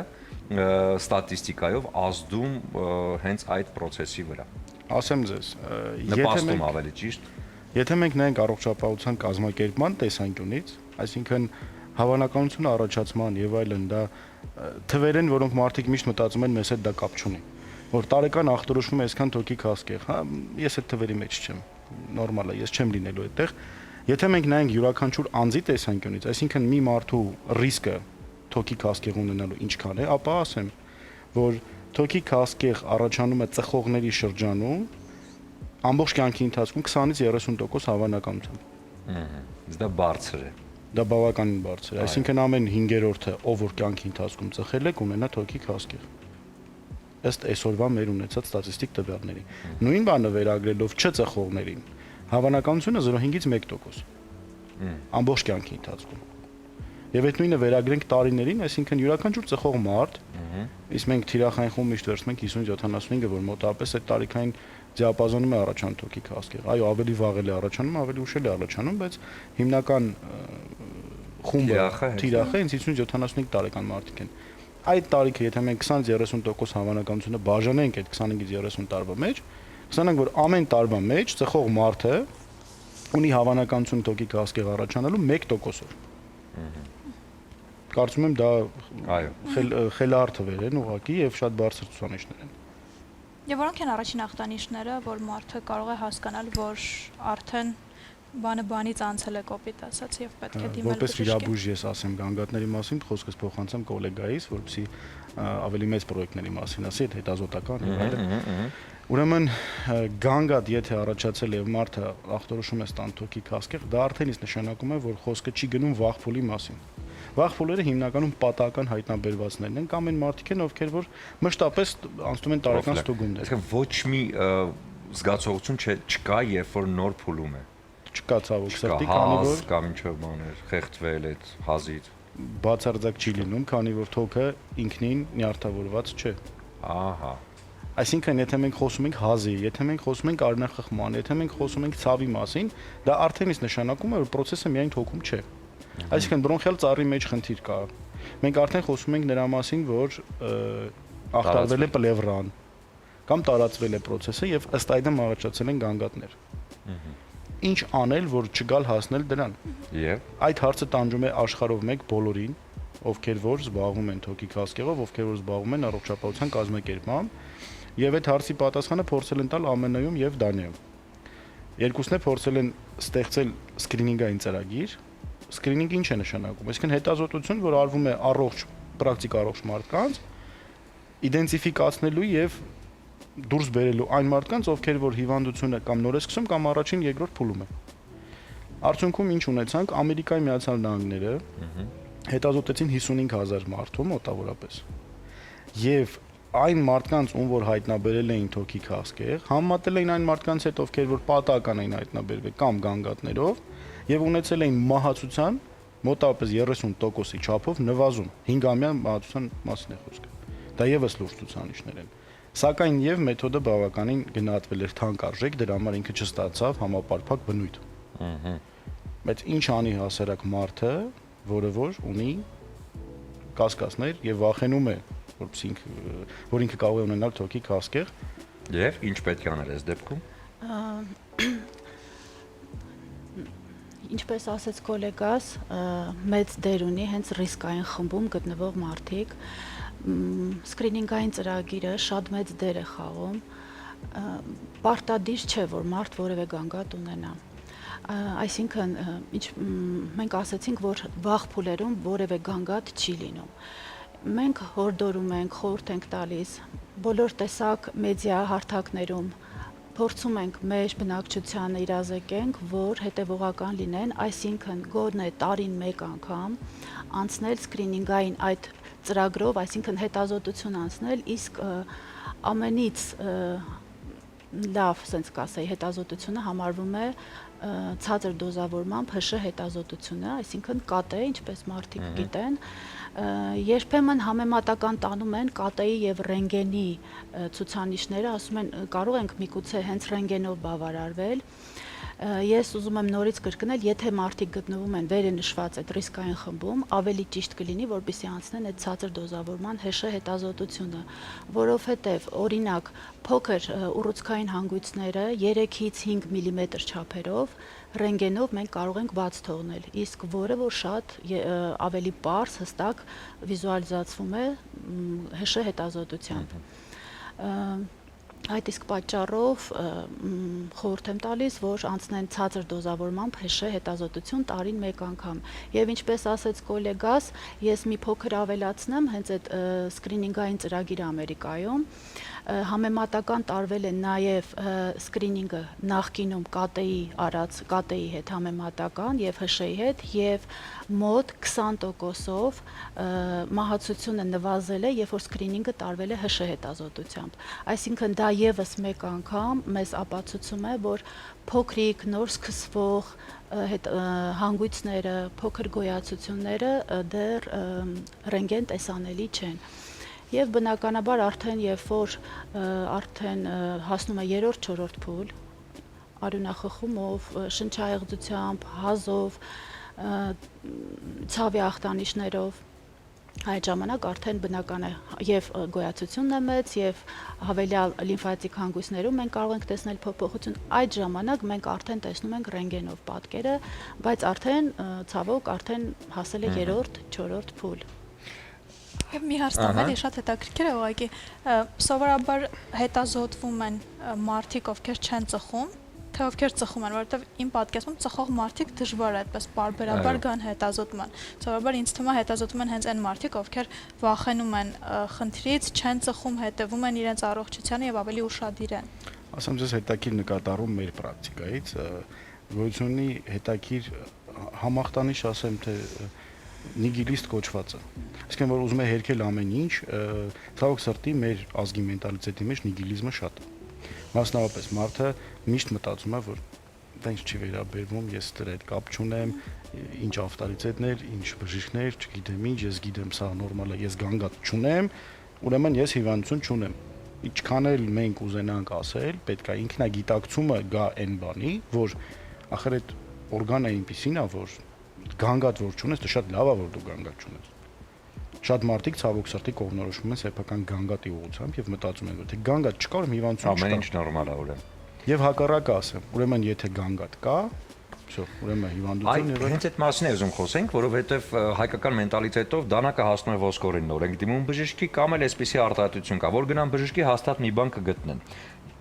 ստատիստիկայով ազդում հենց այդ process-ի վրա։ Ասեմ ձեզ, նպաստում ավելի ճիշտ։ Եթե մենք նայենք առողջապահության կազմակերպման տեսանկյունից, այսինքն հավանականությունը առաջացման եւ այլն դա թվեր են, որոնք մարդիկ միշտ մտածում են մեզ հետ դա կապ չունի, որ տարեկան ախտորոշվում է այսքան թոքի քաղցկեղ, հա, ես այդ թվերի մեջ չեմ, նորմալ է, ես չեմ լինելու այդտեղ։ Եթե մենք նայենք յուրաքանչյուր անձի տեսանկյունից, այսինքն մի մարդու ռիսկը թոքի քաղցկեղ ունենալու ինչքան է, ապա ասեմ, որ թոքի քաղցկեղ առաջանում է ծխողների շրջանում ամբողջ կյանքի ընթացքում 20-ից 30% հավանականությամբ։ Դա բարձր է։ Դա բավականին բարձր է, այսինքն ամեն 5-րդը, ով որ կյանքի ընթացքում ծխել է, կունենա թոքի քաղցկեղ։ Ըստ այսօրվա մեր ունեցած ստատիստիկ տվյալների։ Նույն բանը վերագրելով չծխողներին, հավանականությունը 0.5-ից 1%։ Ամբողջ կյանքի ընթացքում։ Եվ այդ նույնը վերագրենք տարիներին, այսինքն յուրաքանչյուր ծխող մարդ, իսկ մենք թիրախային խումբ միշտ վերցնում ենք 50-75-ը, որ մոտավորապես այդ տարիքային դիապազոնում է առաջանում թոքի քաղցկեղ։ Այո, ավելի վաղ է առաջանում, ավելի ուշ է առաջանում, բայց հիմնական խումբը թիրախը 50-75 տարեկան մարդիկ են։ Այդ տարիքը, եթե մենք 20-30% հավանականությունը բաժանենք այդ 25-ից 30 տարվա մեջ, կստանանք, որ ամեն տարվա մեջ ծխող մարդը ունի հավանականություն թոքի քաղցկեղ առաջանալու 1%-ով։ Կարծում եմ դա խելահար թվեր են ուղղակի եւ շատ բարձր ցուցանիշներ են։ Եվ որոնք են առաջին ախտանիշները, որ մարդը կարող է հասկանալ, որ արդեն բանը բանից անցել է կոպիտ ասած եւ պետք է դիմել որպես վիրաբույժ ես ասեմ գանգատների մասին, խոսքս փոխանցեմ գոլեգայից, որպեսզի ավելի մեծ պրոյեկտների մասին ասի, հետազոտական եւ այլն։ Ուրեմն գանգատ եթե առաջացել է եւ մարդը ախտորոշում է ստան թոքի քաղցկեղ, դա արդեն իսկ նշանակում է, որ խոսքը չի գնում վաղ փուլի մասին։ Վաղ փուլերը հիմնականում պատահական հայտնաբերվածներն են կամ այն մարդիկ են, ովքեր որ մշտապես անցնում են տարեկան ստուգումներ։ Այսինքն ոչ մի զգացողություն չկա, երբ որ նոր փուլում է։ չկա ցավոք սրտի, Կա քանի հազ որ կամ ինչով բաներ, խեղդվել այդ հազից։ բացարձակ չի լինում, քանի որ թոքը ինքնին նյարդավորված չէ։ Ահա։ Այսինքն, եթե մենք խոսում ենք հազի, եթե մենք խոսում ենք արնախխման, եթե մենք խոսում ենք ցավի մասին, դա արդեն իսկ նշանակում է, որ process-ը միայն թոքում չէ։ Այսինքն, բրոնխիալ ծառի մեջ խնդիր կա։ Մենք արդեն խոսում ենք նրա մասին, որ ախտարվել է պլևրան կամ տարածվել է process-ը եւ ըստ այդմ առաջացել են գանգատներ։ Ինչ անել, որ չգալ հասնել դրան։ Եվ Այդ հարցը տանջում է աշխարհով մեկ բոլորին, ովքեր որ զբաղվում են թոքի քասկեղով, ովքեր որ զբաղվում են առողջապահության կազմակերպմամբ, եւ այդ հարցի պատասխանը փորձել են տալ ԱՄՆ-ում եւ Դանիայում։ Երկուսն է փորձել են ստեղծել սկրինինգային ծրագիր։ Սկրինինգը ինչ է նշանակում։ Այսինքն հետազոտություն, որ արվում է առողջ, պրակտիկ առողջ մարդկանց, իդենտիֆիկացնելու եւ դուրս բերելու այն մարդկանց, ովքեր որ հիվանդությունը կամ նոր է սկսում կամ առաջին, երկրորդ փուլում է։ Արդյունքում ինչ ունեցանք, Ամերիկայի Միացյալ Նահանգները հետազոտեցին 55000 մարդու մոտավորապես։ Եվ այն մարդկանց, ում որ հայտնաբերել էին թոքի քասկեղ, համատել էին այն մարդկանց հետ, ովքեր որ պատահական էին հայտնաբերվել կամ գանգատներով, եւ ունեցել էին մահացության մոտավորապես 30%-ի չափով նվազում։ 5-ամյա մահացության մասին է խոսքը։ Դա եւս լուրջ ցուցանիշներ են։ Սակայն եւ մեթոդը բավականին գնահատվել էր թանկարժեք, դրա համար ինքը չստացավ համապարփակ բնույթ։ Բայց ինչ անի հասարակ մարդը, որը որ ունի կասկածներ եւ վախենում է, որ ինքը կարող է ունենալ թոքի քասկեղ, եւ ինչ պետք է անել այս դեպքում։ Ինչպես ասեց գոլեգաս, մեծ դեր ունի հենց ռիսկային խմբում գտնվող մարդիկ։ Սկրինինգային ծրագիրը շատ մեծ դեր է խաղում։ Պարտադիր չէ, որ մարդ որևէ գանգատ ունենա։ Այսինքն, մենք ասացինք, որ վաղ փուլերում որևէ գանգատ չի լինում։ Մենք հորդորում ենք, խորհուրդ ենք տալիս բոլոր տեսակ մեդիա հարթակներում փորձում ենք մեր բնակչությանը իրազեկենք, որ հետևողական լինեն, այսինքն գոնե տարին մեկ անգամ անցնել սկրինինգային այդ ծրագրով, այսինքն հետազոտություն անցնել, իսկ ամենից լավ, ասենց կասեի, հետազոտությունը համարվում է ցածր դոզավորմամբ ՀՇ հետազոտությունը, այսինքն ԿՏ, ինչպես մարդիկ գիտեն, երբեմն համեմատական տանում են ԿՏ-ի եւ ռենտգենի ցուցանիշները, ասում են կարող ենք միգուցե հենց ռենտգենով բավարարվել։ Ես ուզում եմ նորից կրկնել, եթե մարդիկ գտնվում են վերենշված այդ ռիսկային խմբում, ավելի ճիշտ կլինի, որպեսզի անցնեն այդ ցածր դոզավորման ՀՇ հետազոտությունը, որովհետև օրինակ փոքր ուռուցքային հանգույցները 3-ից 5 մմ չափերով ռենտգենով մենք կարող ենք բաց թողնել, իսկ որը որ շատ ավելի պարզ, հստակ վիզուալիզացվում է ՀՇ հետազոտությամբ։ Այդ իսկ պատճառով խորհուրդ եմ տալիս, որ անցնեն ցածր դոզավորմամբ ՀՇ հետազոտություն տարին մեկ անգամ։ Եվ ինչպես ասեց գոլեգաս, ես մի փոքր ավելացնեմ, հենց այդ սկրինինգային ծրագիրը Ամերիկայում համեմատական տարվել է նաև սկրինինգը նախկինում ԿՏ-ի հետ համեմատական եւ ՀՇ-ի հետ եւ մոտ 20%-ով մահացությունը նվազել է, երբ որ սկրինինգը տարվել է ՀՇ հետազոտությամբ։ Այսինքն դա եւս մեկ անգամ մեզ ապացուցում է, որ փոքրիկ նոր սկսվող հանգույցները, փոքր գոյացությունները դեռ ռենտգեն տեսանելի չեն։ Եվ բնականաբար արդեն երբ որ արդեն հասնում է 3-4 փուլ, արյունախխումով, շնչահեղձությամբ, հազով, ցավի ախտանիշներով, այդ ժամանակ արդեն բնական է եւ գոյացությունն է մեծ եւ հավելյալ լիմֆատիկ հանգույցներում մենք կարող ենք տեսնել փոփոխություն։ Այդ ժամանակ մենք արդեն տեսնում ենք ռենտգենով պատկերը, բայց արդեն ցավոք արդեն հասել է 3-4 փուլ։ Եվ մի հարց տամ էլի շատ հետաքրքիր է ուղղակի սովորաբար հետազոտվում են մարդիկ, ովքեր չեն ծխում, թե ովքեր ծխում են, որովհետև իմ պատկերացմամբ ծխող մարդիկ դժվար է այդպես պարբերաբար գան հետազոտման։ Սովորաբար ինձ թվում է հետազոտում են հենց այն մարդիկ, ովքեր վախենում են խնդրից, չեն ծխում, հետևում են իրենց առողջությանը եւ ավելի ուշադիր են։ Ասեմ ձեզ հետաքրքիր նկատառում մեր պրակտիկայից, գոյություն ունի հետաքրքիր համախտանիշ, ասեմ թե նիգիլիստ կոչվածը։ Այսինքն որ ուզում է հերքել ամեն ինչ, ցավոք սրտի մեր ազգի մենտալիտետի մեջ նիգիլիզմը շատ է։ Մասնավորապես մարդը միշտ մտածում է, որ դա ինձ չի վերաբերվում, ես դրա հետ կապ չունեմ, ինչ ավտորիտետներ, ինչ բժիշկներ, չգիտեմ ինչ, ես գիտեմ սա նորմալ է, ես գանգատ չունեմ, ուրեմն ես հիվանդություն չունեմ։ Ինչքան էլ մենք ուզենանք ասել, պետք է ինքնագիտակցումը գա այն բանի, որ ախր այդ օրգանը այնպեսին է, որ գանգատ որ չունես, դա շատ լավ է, որ դու գանգատ չունես։ Շատ մարդիկ ցավոք սրտի կողմնորոշվում են սեփական գանգատի ուղղությամբ եւ մտածում են, որ թե գանգատ չկա, ուրեմն հիվանդություն չկա։ Ամեն ինչ նորմալ է ուրեմն։ Եվ հակառակը ասեմ, ուրեմն եթե գանգատ կա, всё, ուրեմն հիվանդություն եւ հենց այդ մասին է ուզում խոսենք, որովհետեւ հայկական մենտալիտետով դանակը հասնում է ոսկորին նոր ենք դիմում բժշկի կամ էլ այսպիսի արտահայտություն կա, որ գնան բժշկի հաստատ մի բան կգտնեն։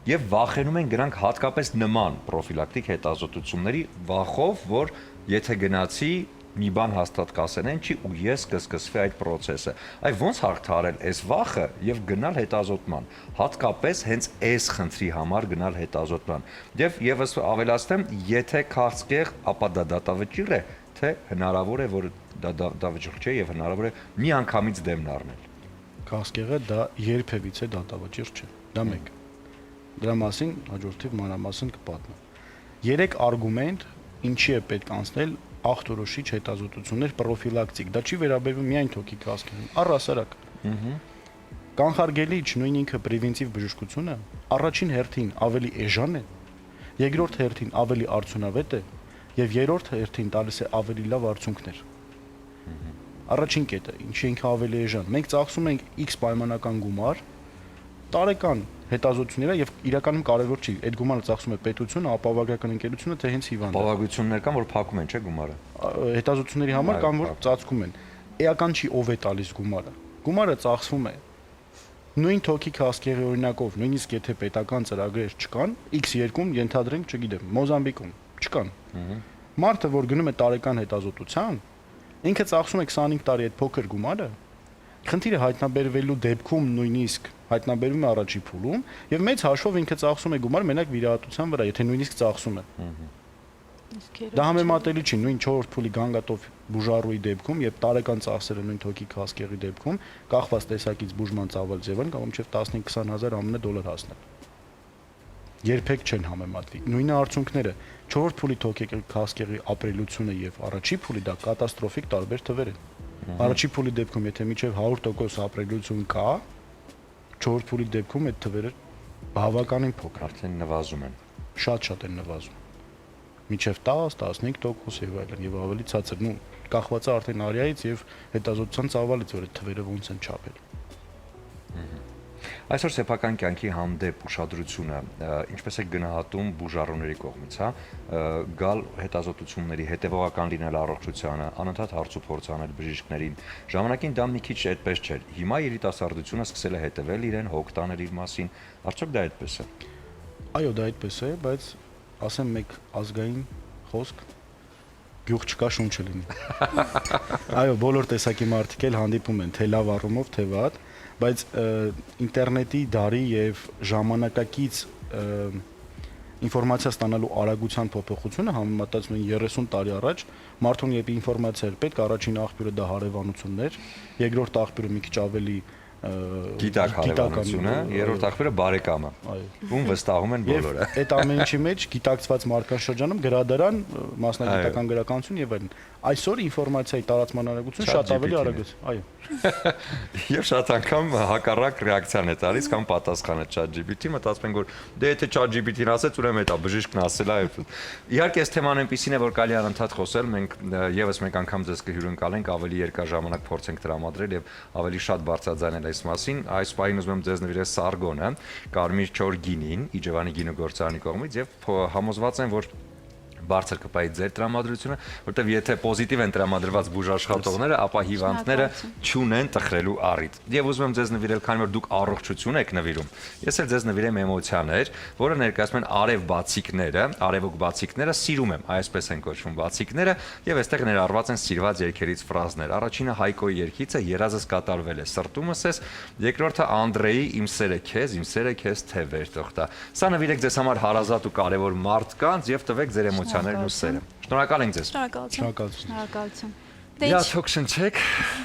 Եվ վախենում են գրանք հատկապես նման պրոֆիլակտիկ հետազոտությունների վախով, որ եթե գնացի մի բան հաստատ կասեն չի ու ես կսկսվի այդ process-ը։ Այ ոնց հաղթարել այս վախը եւ գնալ հետազոտման, հատկապես հենց այս խնդրի համար գնալ հետազոտման։ Եվ եւս ավելացնեմ, եթե քաղցկեղ, ապա դա դատավճիռ է, թե հնարավոր է որ դա դատավճիռ չէ եւ հնարավոր է մի անգամից դեմն առնել։ Քաղցկեղը դա երբևիցե դատավճիռ չէ։ Դա մեկ։ Դրա մասին հաջորդիվ մանրամասն կպատմեմ։ 3 արգումենտ ինչի է պետք անցնել ախտորոշիչ հետազոտություններ պրոֆիլակտիկ։ Դա չի վերաբերվում միայն թոքի քաղցկեղին, առհասարակ։ Կանխարգելիչ նույն ինքը պրևենտիվ բժշկությունը առաջին հերթին ավելի էժան է, երկրորդ հերթին ավելի արդյունավետ է եւ երրորդ հերթին տալիս է ավելի լավ արդյունքներ։ Առաջին կետը, ինչի ինքը ավելի էժան։ Մենք ծախսում ենք X պայմանական գումար տարեկան հետազոտությունները եւ իրականում կարևոր չի, այդ գումարը ծախսում է պետությունը, ապահովագրական ընկերությունը, թե հենց հիվանդը։ Ապահովություններ կան, որ փակում են, չէ՞ գումարը։ Հետազոտությունների համար կան, որ ծածկում են։ Էական չի ով է տալիս գումարը։ Գումարը ծախսվում է նույն թոքի քաղցկեղի օրինակով, նույնիսկ եթե պետական ծրագրեր չկան, X2-ում ենթադրենք, չգիտեմ, Մոզամբիկում չկան։ Մարդը, որ գնում է տարեկան հետազոտության, ինքը ծախսում է 25 տարի այդ փոքր գումարը, խնդիրը հայտնաբերվելու դեպքում նույնիսկ հայտնաբերվում է առաջի փուլում եւ մեծ հաշվով ինքը ծախսում է գումար մենակ վիրահատության վրա, եթե նույնիսկ ծախսում է։ Դա համեմատելի չի նույն 4 փուլի գանգատով բուժառուի դեպքում եւ տարեկան ծախսերը նույն թոքի քաղցկեղի դեպքում կախված տեսակից բուժման ծավալ ձևն կամ մինչեւ 15-20 000 ԱՄՆ դոլար հասնել։ Երբեք չեն համեմատվի։ Նույնը արդյունքները 4 փուլի թոքի քաղցկեղի ապրելությունը եւ առաջի փուլի դա կատաստրոֆիկ տարբեր թվեր են։ Առաջի փուլի դեպքում եթե մինչեւ 100% ապրելություն կա, 4 փուլի դեպքում այդ թվերը բավականին փոքր Արդեն նվազում են։ շատ են նվազում։ Մինչև 10-15% եւ այլն եւ ավելի ցածր, կախված է արդեն արիայից եւ հետազոտության ծավալից, որ այդ թվերը ոնց են չափել։ Այսօր սեփական կյանքի հանդեպ ուշադրությունը ինչպես է գնահատում բուժառուների կողմից, հա, գալ հետազոտությունների, հետևողական լինել առողջությանը, անընդհատ հարց ու փորձ անել բժիշկներին։ Ժամանակին դա մի քիչ այդպես չէր։ Հիմա երիտասարդությունը սկսել է հետևել իրեն, հոգ տանել իր մասին։ Արդյոք դա այդպես է։ Այո, դա այդպես է, բայց ասեմ մեկ ազգային խոսք գյուղ չկա շունչը լինի։ Այո, բոլոր տեսակի մարդիկ էլ հանդիպում են, թե լավ առումով, թե վատ, բայց ինտերնետի դարի եւ ժամանակակից ինֆորմացիա ստանալու արագության փոփոխությունը համեմատած նույն 30 տարի առաջ մարդուն երբ ինֆորմացիա էր պետք, առաջին աղբյուրը դա հարևանություններ, երկրորդ աղբյուրը մի քիչ ավելի գիտակ հարևանությունը, երրորդ աղբյուրը բարեկամը։ Ում վստահում են բոլորը։ Այդ ամեն ինչի մեջ գիտակցված մարդկանց շրջանում գրադարան, մասնագիտական գրականություն եւ այլն։ Այսօր ինֆորմացիայի տարածման արագությունը շատ ավելի արագ է։ Այո։ Եվ շատ անգամ հակառակ ռեակցիան է տալիս կամ պատասխանը ChatGPT-ին, մտածում ենք որ դե եթե ChatGPT-ին ասեց, ուրեմն դա բժիշկն ասել է։ Իհարկե, այս թեման այնպեսին է, որ կարելի է անընդհատ խոսել, մենք եւս մեկ անգամ ձեզ կհյուրընկալենք, ավելի երկար ժամանակ փորձենք տրամադրել եւ ավելի շատ բարձրաձայնել այս մասին։ Այս պահին ուզում եմ ձեզ նվիրել Սարգոնը, Կարմիր Չոր գինին, Իջևանի գինոգործարանի կողմից եւ համոզված եմ, որ բարձր կպայի ձեր տրամադրությունը, որտեղ եթե պոզիտիվ են տրամադրված բուժաշխատողները, ապա հիվանդները չունեն տխրելու առիթ։ Եվ ուզում եմ ձեզ նվիրել, քանի որ դուք առողջություն եք նվիրում, ես էլ ձեզ նվիրեմ էմոցիաներ, որը ներկայացնում են արև բացիկները, արևոք բացիկները, սիրում եմ, այսպես են կոչվում բացիկները, եւ այստեղ ներառված են սիրված երգերից ֆրազներ։ Առաջինը Հայկոյի երգից է, երազս կատարվել է, սրտումս ես, երկրորդը Անդրեի իմ սերը քեզ թե վեր թողտա։ Սա նվիրեք ձեզ համար հարազատ ու կարևոր մարդկանց եւ տվեք ձեր էմոցիաներն ու սերը։ Շնորհակալ ենք ձեզ։ Շնորհակալություն։ Շնորհակալություն։ Լիաթոք շնչեք։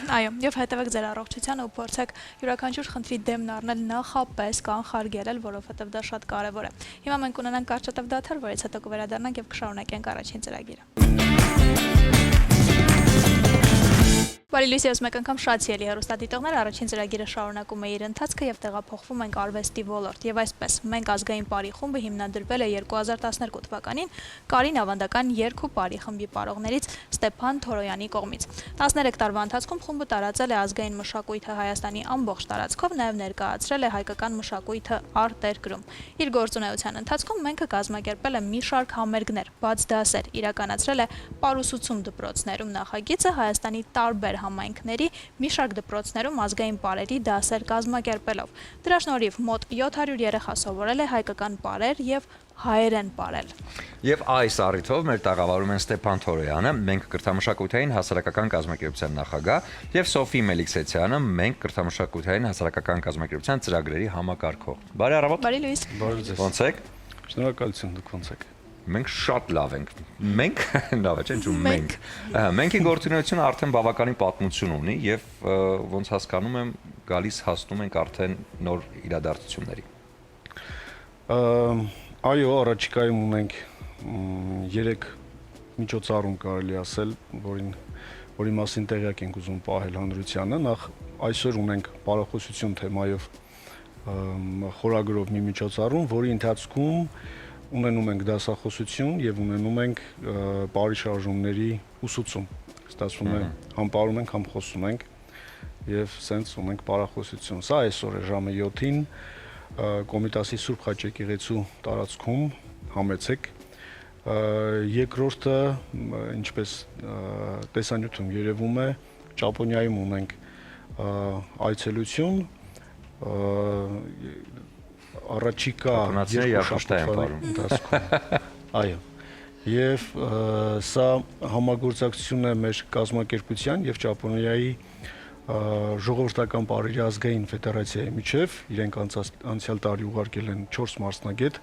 Այո, եւ հետևեք ձեր առողջությանը ու փորձեք յուրաքանչյուր խնդրի դեմն առնել նախապես կանխարգելել, որովհետեւ դա շատ կարեւոր է։ Հիմա մենք ունենանք կարճատև դադար, որից հետո կվերադառնանք եւ կշարունակենք առաջին ծրագիրը։ Բարի լույս եւս մեկ անգամ շատ սիրելի հեռուստադիտողներ, առաջին ծրագիրը շարունակում է իր ընթացքը եւ տեղափոխվում ենք արվեստի ոլորտ եւ այսպես մենք ազգային պարի խումբը հիմնադրվել է 2012 թվականին Կարին ավանդական երկու պարի խմբի պարողներից Ստեփան Թորոյանի կողմից 13 տարվա ընթացքում խումբը տարածել է ազգային մշակույթը Հայաստանի ամբողջ տարածքով, նաեւ ներկայացրել է հայկական մշակույթը արտերկրում։ Իր գործունեության ընթացքում մենք կազմակերպել է մի շարք համերգներ, բաց դասեր, իրականացրել է պարուսուցում դպրոցներում նախագիծը Հայաստանի տարբեր համայնքների մի շարք դպրոցներում ազգային պարերի դասեր կազմակերպելով։ Դրա շնորհիվ մոտ 700 երեխա սովորել է հայկական պարեր եւ հայերեն պարել։ Եվ այս առիթով մեր տաղավարում են Ստեփան Թորոյանը, մենք կրթամշակութային հասարակական կազմակերպության նախագահ, եւ Սոֆի Մելիքսեցյանը, մենք կրթամշակութային հասարակական կազմակերպության ծրագրերի համակարգող։ Բարի առավոտ։ Բարի լույս։ Բարի ձեզ։ Ոնց եք։ Շնորհակալություն, դուք ոնց եք։ Մենք շատ լավ ենք։ Մենք լավ է, չէ՞, ու մենք։ Մենքի գործունեությունը արդեն բավականին պատմություն ունի եւ ոնց հասկանում եմ, գալիս հասնում ենք արդեն նոր իրադարձությունների։ Այո, առաջիկայում ունենք 3 միջոցառում կարելի ասել, որի մասին տեղյակ ենք ուզում պահել հանրությանը։ Նախ այսօր ունենք բարեխոսություն թեմայով խորագրով մի միջոցառում, որի ընթացքում ունենում ենք դասախոսություն եւ ունենում ենք բարի շարժումների ուսուցում։ Ստացվում է համ պարում ենք, համ խոսում ենք եւ սենց ունենք բարախոսություն։ Սա այսօր է ժամը 7-ին Կոմիտասի Սուրբ Խաչեկեղեցու տարածքում համեցեք։ Երկրորդը, ինչպես տեսանյութում երևում է, Ճապոնիայում ունենք այցելություն առաջիկա այո եւ սա համագործակցություն է մեր կազմակերպության եւ Ճապոնիայի ժողովրդական պարերի ազգային ֆեդերացիայի միջև իրենք անցյալ տարի ուղարկել են 4 մասնագետ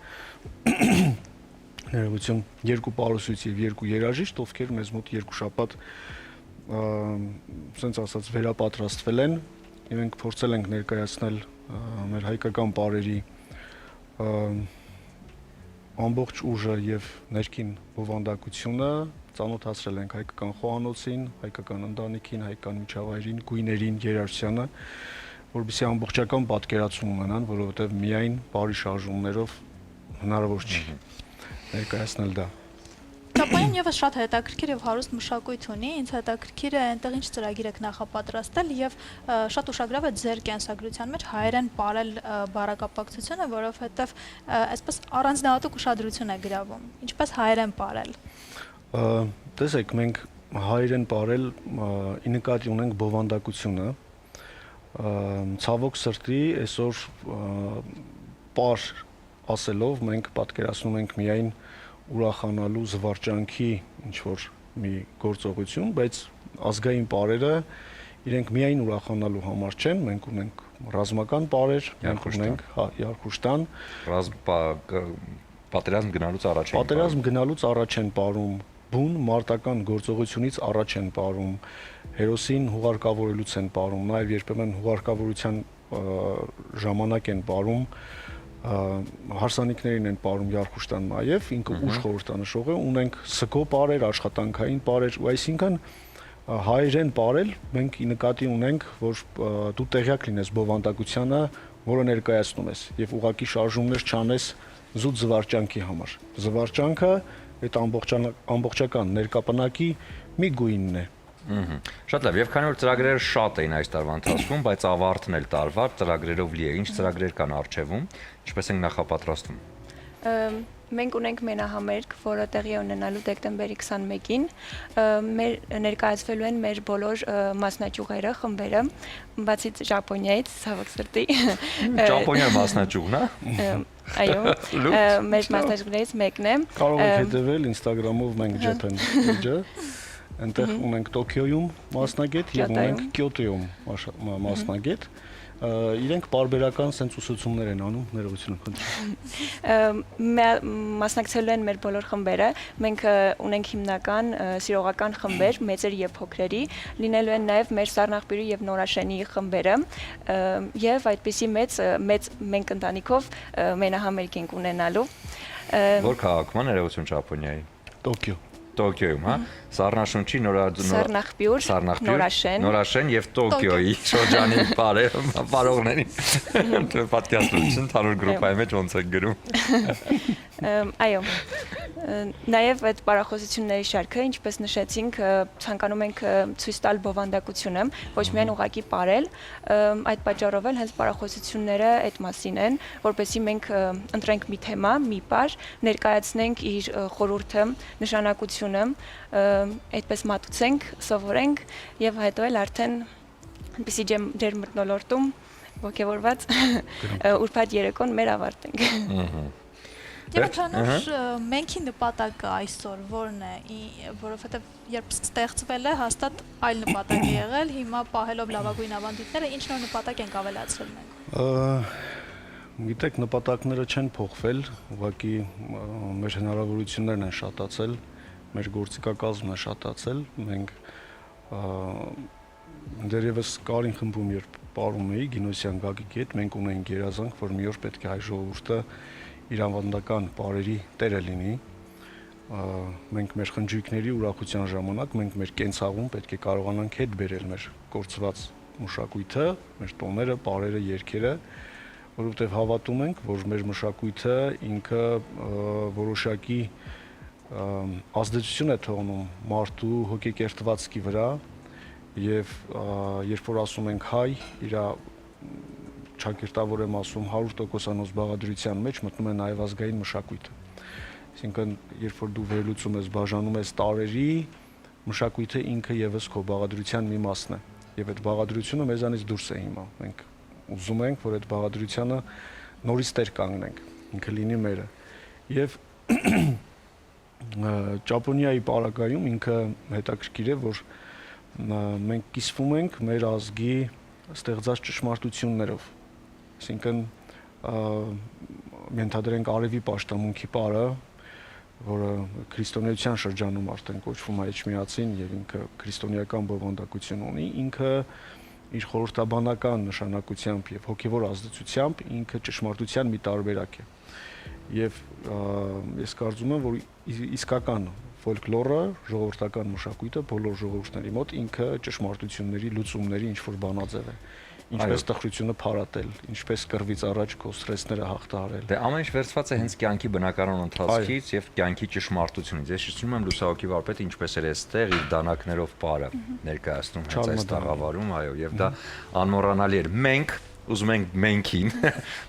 ներողություն 2 պարուսույց եւ 2 երաժիշտ ովքեր մեզ մոտ 2 շաբաթ ասենց ասած վերապատրաստվել են եւ մենք փորձել ենք ներկայացնել մեր հայկական պարերի ամբողջ ուժը եւ ներքին բովանդակությունը ծանոթացրել ենք հայկական խոհանոցին, հայկական ընտանիքին, հայկական միջավայրին, գույներին, երաժշտությանը, որովհետեւ ամբողջական պատկերացում ունենան, որովհետեւ միայն բարի շարժումներով հնարավոր չի ներկայացնել դա։ Ճապոնիան եւս շատ հետաքրքիր եւ հարուստ մշակույթ ունի, ինձ հետաքրքիր է այնտեղ ինչ ծրագիր եք նախապատրաստել եւ շատ ուշագրավ է ձեր կենսագրության մեջ հայերեն պարել բառակապակցությունը, որովհետեւ այսպես առանձնահատուկ ուշադրություն է գրավում։ Ինչպես հայերեն պարել։ Տեսեք, մենք հայերեն պարել ի նկատի ունենք բովանդակությունը։ Ցավոք սրտի այսօր պար ասելով մենք պատկերացնում ենք միայն ուրախանալու զվարճանքի ինչ-որ մի գործողություն, բայց ազգային պարերը իրենք միայն ուրախանալու համար չեն, մենք ունենք ռազմական պարեր, մենք ունենք Յարխուշտան, պատերազմ գնալուց առաջ են պատերազմ գնալուց առաջ են պարում, բուն մարտական գործողությունից առաջ են պարում, հերոսին հուղարկավորելուց են պարում, նաև երբեմն հուղարկավորության ժամանակ են պարում հարսանիքներին են պարում Յարխուշտան նաև, ինքը ուժ խորհրդանշող է, ունենք սգո պարեր, աշխատանքային պարեր, այսինքն հայերեն պարել մենք ի նկատի ունենք, որ դու տեղյակ լինես բովանդակությանը, որը ներկայացնում ես, եւ ուղակի շարժումներ չանես զուտ զվարճանքի համար։ Զվարճանքը այդ ամբողջական ներկապնակի մի գույնն է։ Շատ լավ, եւ քանի որ ծրագրերը շատ էին այս տարվա ընթացքում, բայց ավարտն էլ տարվա ծրագրերով լի է։ Ինչ ծրագրեր կան արժևում, ինչպես են նախապատրաստվում։ Մենք ունենք մենահամերգ, որը տեղի է ունենալու դեկտեմբերի 21-ին։ Մեր ներկայացվելու են մեր բոլոր մասնաճյուղերը, խմբերը, բացի Ճապոնիայից, ցավոք սրտի։ Ճապոնիա մասնաճյուղն է։ Այո, մեր մասնաճյուղներից մեկն է։ Կարող եք հետևել Instagram-ով մենք Japan page-ը։ Այնտեղ ունենք Տոկիոյում մասնագետ եւ ունենք Կիոտոյում մասնագետ։ Իրենք բարբերական սենց ուսուցումներ են անում, ներողություն եմ խնդրում։ Մասնակցելու են մեր բոլոր խմբերը։ Մենք ունենք հիմնական սիրողական խմբեր, մեծերի եւ փոքրերի, լինելու են նաեւ մեր Սառնախբյուրի եւ Նորաշենի խմբերը, եւ այդպիսի մեծ մենք ընտանիքով մենահամերգ ենք ունենալու։ Որ քաղաքում է ներողություն Ճապոնիայի։ Տոկիո։ Տոկիոյում, հա։ Սառնաշունչի Սառնախբյուր, Նորաշեն եւ Տոկիոյի շրջանի բարողներին պատկերացրություն ցանուր գրուպայի մեջ ոնց է գրում։ Այո։ Նաև այդ բարախոսությունների շարքը, ինչպես նշեցինք, ցանկանում ենք ցույց տալ բովանդակությունը, ոչ միայն ուղակի ապարել, այդ պատճառով էլ հենց բարախոսությունները այդ մասին են, որպեսզի մենք ընտրենք մի թեմա, մի պար, ներկայացնենք իր խորհուրդը, նշանակությունը, այդպես մատուցենք, սովորենք եւ հետո էլ արդեն այնպեսի ջեր մթնոլորտում ողջավորված ուրբաթ երեկոն մեր ավարտենք։ Դեպքանուր մենքի նպատակը այսօր որն է, որովհետև երբ ստեղծվել է, հաստատ այլ նպատակ է եղել, հիմա պահելով լավագույն ավանդույթները, ինչ նոր նպատակ ենք ավելացրել մենք։ Գիտեք, նպատակները չեն փոխվել, ուղղակի մեր հնարավորություններն են շատացել, մեր գործիքակազմն է շատացել, մենք դերևս Կարին խմբում երբ ապարում էի Գինոսյան Գագիկի հետ, մենք ունեինք երազանք, որ մի օր պետք է հայ ժողովուրդը իր ավանդական պարերի տերը լինի, մենք մեր խնջույքների ուրախության ժամանակ, մենք մեր կենցաղում պետք է կարողանանք հետ բերել մեր կորցված մշակույթը, մեր տոները, պարերը, երգերը, որովհետև հավատում ենք, որ մեր մշակույթը ինքը որոշակի ազդեցություն է թողնում մարդու հոգեկերտվածքի վրա եւ երբ որ ասում ենք հայ, իր ճակերտավոր եմ ասում 100%-անոց բաղադրության մեջ մտնում է նաև ազգային մշակույթը։ Այսինքն, երբ որ դու վերլուծում ես, բաժանում ես տարերի, մշակույթը ինքը եւս քո բաղադրության մի մասն է։ Եվ այդ բաղադրությունը մեզանից դուրս է հիմա։ Մենք ուզում ենք, որ այդ բաղադրությունը նորից տեր կանգնենք, ինքը լինի մերը։ Եվ Ճապոնիայի պարագայում ինքը հետաքրքիր է, որ մենք կիսվում ենք մեր ազգի ստեղծած ճշմարտություններով։ Այսինքն ենթադրենք արևի պաշտամունքի պարը, որը քրիստոնեության շրջանում արդեն կոչվում է Էջմիածին եւ ինքը քրիստոնեական բովանդակություն ունի, ինքը իր խորհրդաբանական նշանակությամբ եւ հոգեվոր ազդեցությամբ ինքը ճշմարտության մի տարբերակ է։ Եվ ես կարծում եմ, որ իսկական ֆոլկլորը, ժողովրդական մշակույթը բոլոր ժողովուրդների մոտ ինքը ճշմարտությունների, լուծումների ինչ-որ բանաձև է։ Ինչպես տխրությունը փարատել, ինչպես կռվից առաջ քո սթրեսները հաղթահարել։ Դե ամեն ինչ վերցված է հենց կյանքի բնականon ընթացքից եւ կյանքի ճշմարտությունից։ Ես հիշում եմ լուսահոգի վարպետը ինչպես էր այստեղ իր դանակներով պարը ներկայացնում հենց այս տաղավարում, այո, եւ դա անմոռանալի էր։ Մենք ուզում ենք մենքին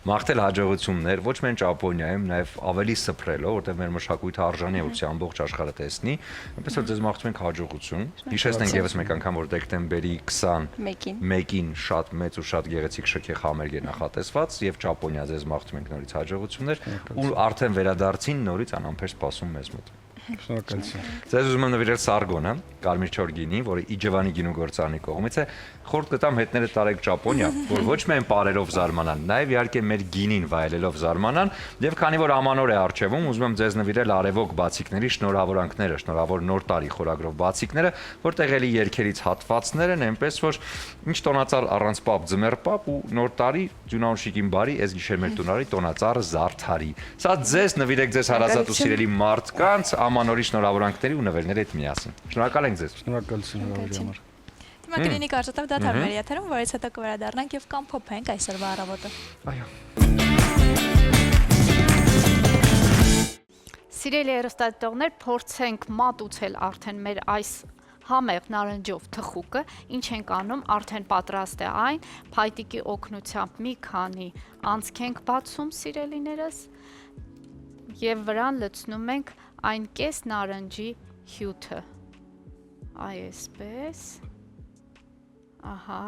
մաղթել հաջողություններ, ոչ միայն Ճապոնիայում, նաև ավելի սփռելով, որտեղ մեր մշակույթը արժանի է ուծի ամբողջ աշխարհը տեսնի, այնպես որ ձեզ մաղթում ենք հաջողություն։ Հիշեցնենք եւս մեկ անգամ, որ դեկտեմբերի 21-ին շատ մեծ ու շատ գեղեցիկ շքեղ համերգ է նախատեսված եւ Ճապոնիա ձեզ մաղթում ենք նորից հաջողություններ ու արդեն վերադարձին նորից անամբեր սպասում մեզ մոտ։ Շնորհակալություն։ Ձեզ ուզում եմ նվիրել Սարգոնը, Կարմիր չոր գինի, որը Իջևանի գինու գործարանի կողմից է։ Խորտ կտամ հետները տարեք Ճապոնիա, որ ոչ միայն պարերով զարմանան, նաև իհարկե մեր գինին վայելելով զարմանան, եւ քանի որ ամանոր է արժևում, ուզում եմ ձեզ նվիրել արևոք բացիկների շնորհավորանքները, շնորհավոր նոր տարի խորագրով բացիկները, որտեղ էլի երգերից հատվածներ են, այնպես որ ինչ տոնածառ առանց պապ ձմեռ պապ ու նոր տարի ջունաուշիկին բարի, այս գիշեր մեր տունարի տոնածառը զարդարի։ Սա ձեզ նվիրեք ձեզ հարազատ ու սիրելի մարդկանց ամանորի շնորհավորանքների ու նվերների հետ միասին։ Շնորհակալ ենք ձեզ։ Շնորհակալություն հրավերի համար։ Հիմա կլինի կարծատև դադար մեր եթերում, որից հետո կվերադառնանք եւ կամփոփենք այսօրվա առավոտը։ Այո։ Սիրելի հեռուստադիտողներ, փորձենք մատուցել արդեն մեր այս համեղ նարնջով թխուկը, ինչ ենք անում, արդեն պատրաստ է այն, փայտիկի օգնությամբ մի քանի անցք ենք բացում, սիրելիներս, եւ վրան լցնում ենք այն կես նարնջի հյութը։ Այսպես։ Ահա,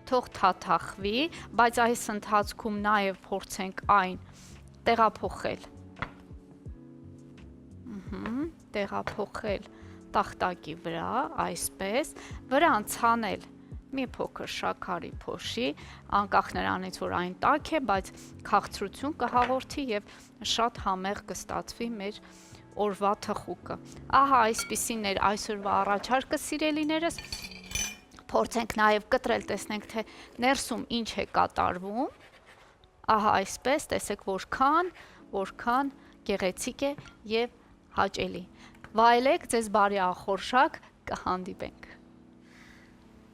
թող թաթախվի, բայց այս ընթացքում նաև փորձենք այն տեղափոխել։ Տեղափոխել տախտակի վրա, այսպես, վրան ցանել մի փոքր շաքարի փոշի, անկախ նրանից, որ այն տաք է, բայց քաղցրություն կհաղորդի եւ շատ համեղ կստացվի մեր օրվա թխուկը։ Ահա այսպիսին էր այսօրվա առաջարկը, սիրելիներս։ Փորձենք նաեւ կտրել, տեսնենք թե ներսում ինչ է կատարվում։ Ահա այսպես, տեսեք որքան գեղեցիկ է եւ հաճելի։ Վայելեք, ձեզ բարի ախորժակ, կհանդիպենք։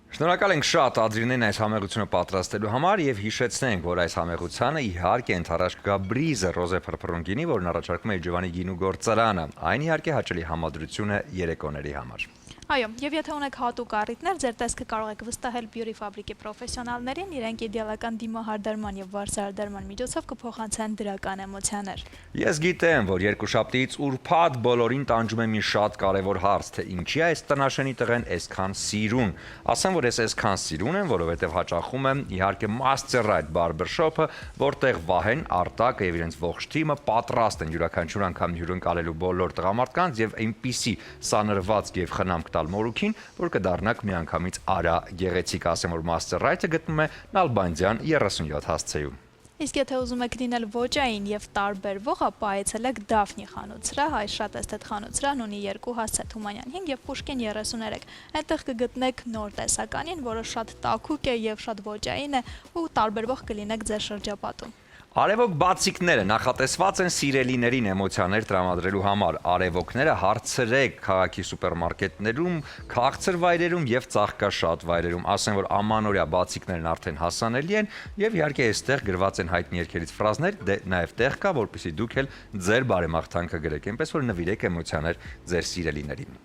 Շնորհակալ ենք շատ Ադրինեն այս համեղությունը պատրաստելու համար եւ հիշեցնենք, որ այս համեղությանը իհարկե ընթരാճ կգա բրիզը ռոզե փրփրուն գինի, որն առաջարկում է Իջևանի գինու գործարանը։ Այն իհարկե հաճելի համադրություն է երեկոների համար։ Այո, եւ եթե ունեք հատուկ առիթներ, ձեր տեսքը կարող եք վստահել Beauty Fabric-ի պրոֆեսիոնալներին, իրենք իդեալական դիմահարդարման եւ վարսահարդարման միջոցով կփոխանցեն դրական էմոցիաներ։ Ես գիտեմ, որ երկուշաբթիից ուրփաթ բոլորին տանջում է մի շատ կարևոր հարց, թե ինչի է այս տնաշենի տղեն այսքան սիրուն։ Ասեմ, որ ես այսքան սիրուն եմ, որովհետեւ հաճախում եմ իհարկե Master Right Barber Shop-ը, որտեղ Վահեն, Արտակը եւ իրենց ողջ թիմը պատրաստ են յուրաքանչյուր անգամ հյուրընկալելու բոլոր տղամարդկանց եւ այնպիսի սանրվածք եւ խնամք տալ մորուքին, որ կդառնաք միանգամից արա գեղեցիկ, ասեմ, որ Master Right-ը գտնում է Նալբանդյան 37 հասցեում։ Իսկ եթե ուզում եք դինել ոճային եւ տարբերվող, ապա այցելեք Դաֆնի խանութսրահ, այս շատ էսթետ խանութսրահն ունի 2 հասցե Թումանյան 5 եւ Պուշկին 33։ Այնտեղ կգտնեք նոր տեսականին, որը շատ տաքուկ է եւ շատ ոճային է ու տարբերվող կլինեք ձեր շրջապատում։ Արևոք բացիկները նախատեսված են սիրելիներին էմոցիաներ տրամադրելու համար։ Արևոքները հարցրեք քաղաքի սուպերմարկետներում, քաղցր վայրերում եւ ծաղկաշատ վայրերում։ Ասեմ, որ ամանորյա բացիկներն արդեն հասանելի են եւ իհարկե այստեղ գրված են հայտնի երգերից ֆրազներ, դե նաեւ տեղ կա, որպեսզի դուք էլ ձեր բարեմաղթանքը գրեք, այնպես որ նվիրեք էմոցիաներ ձեր սիրելիներին։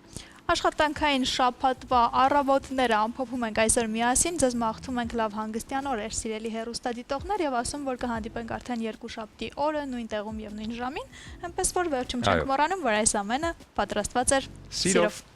Աշխատանքային շաբաթվա առավոտները ամփոփում ենք այսօր միասին, ձեզ մաղթում ենք լավ հանգստյան օրեր, սիրելի հեռուստադիտողներ եւ ասում, որ կհանդիպենք արդեն երկուշաբթի օրը նույն տեղում եւ նույն ժամին, այնպես որ վերջում չենք մոռանում, որ այս ամենը պատրաստված էր սիրով։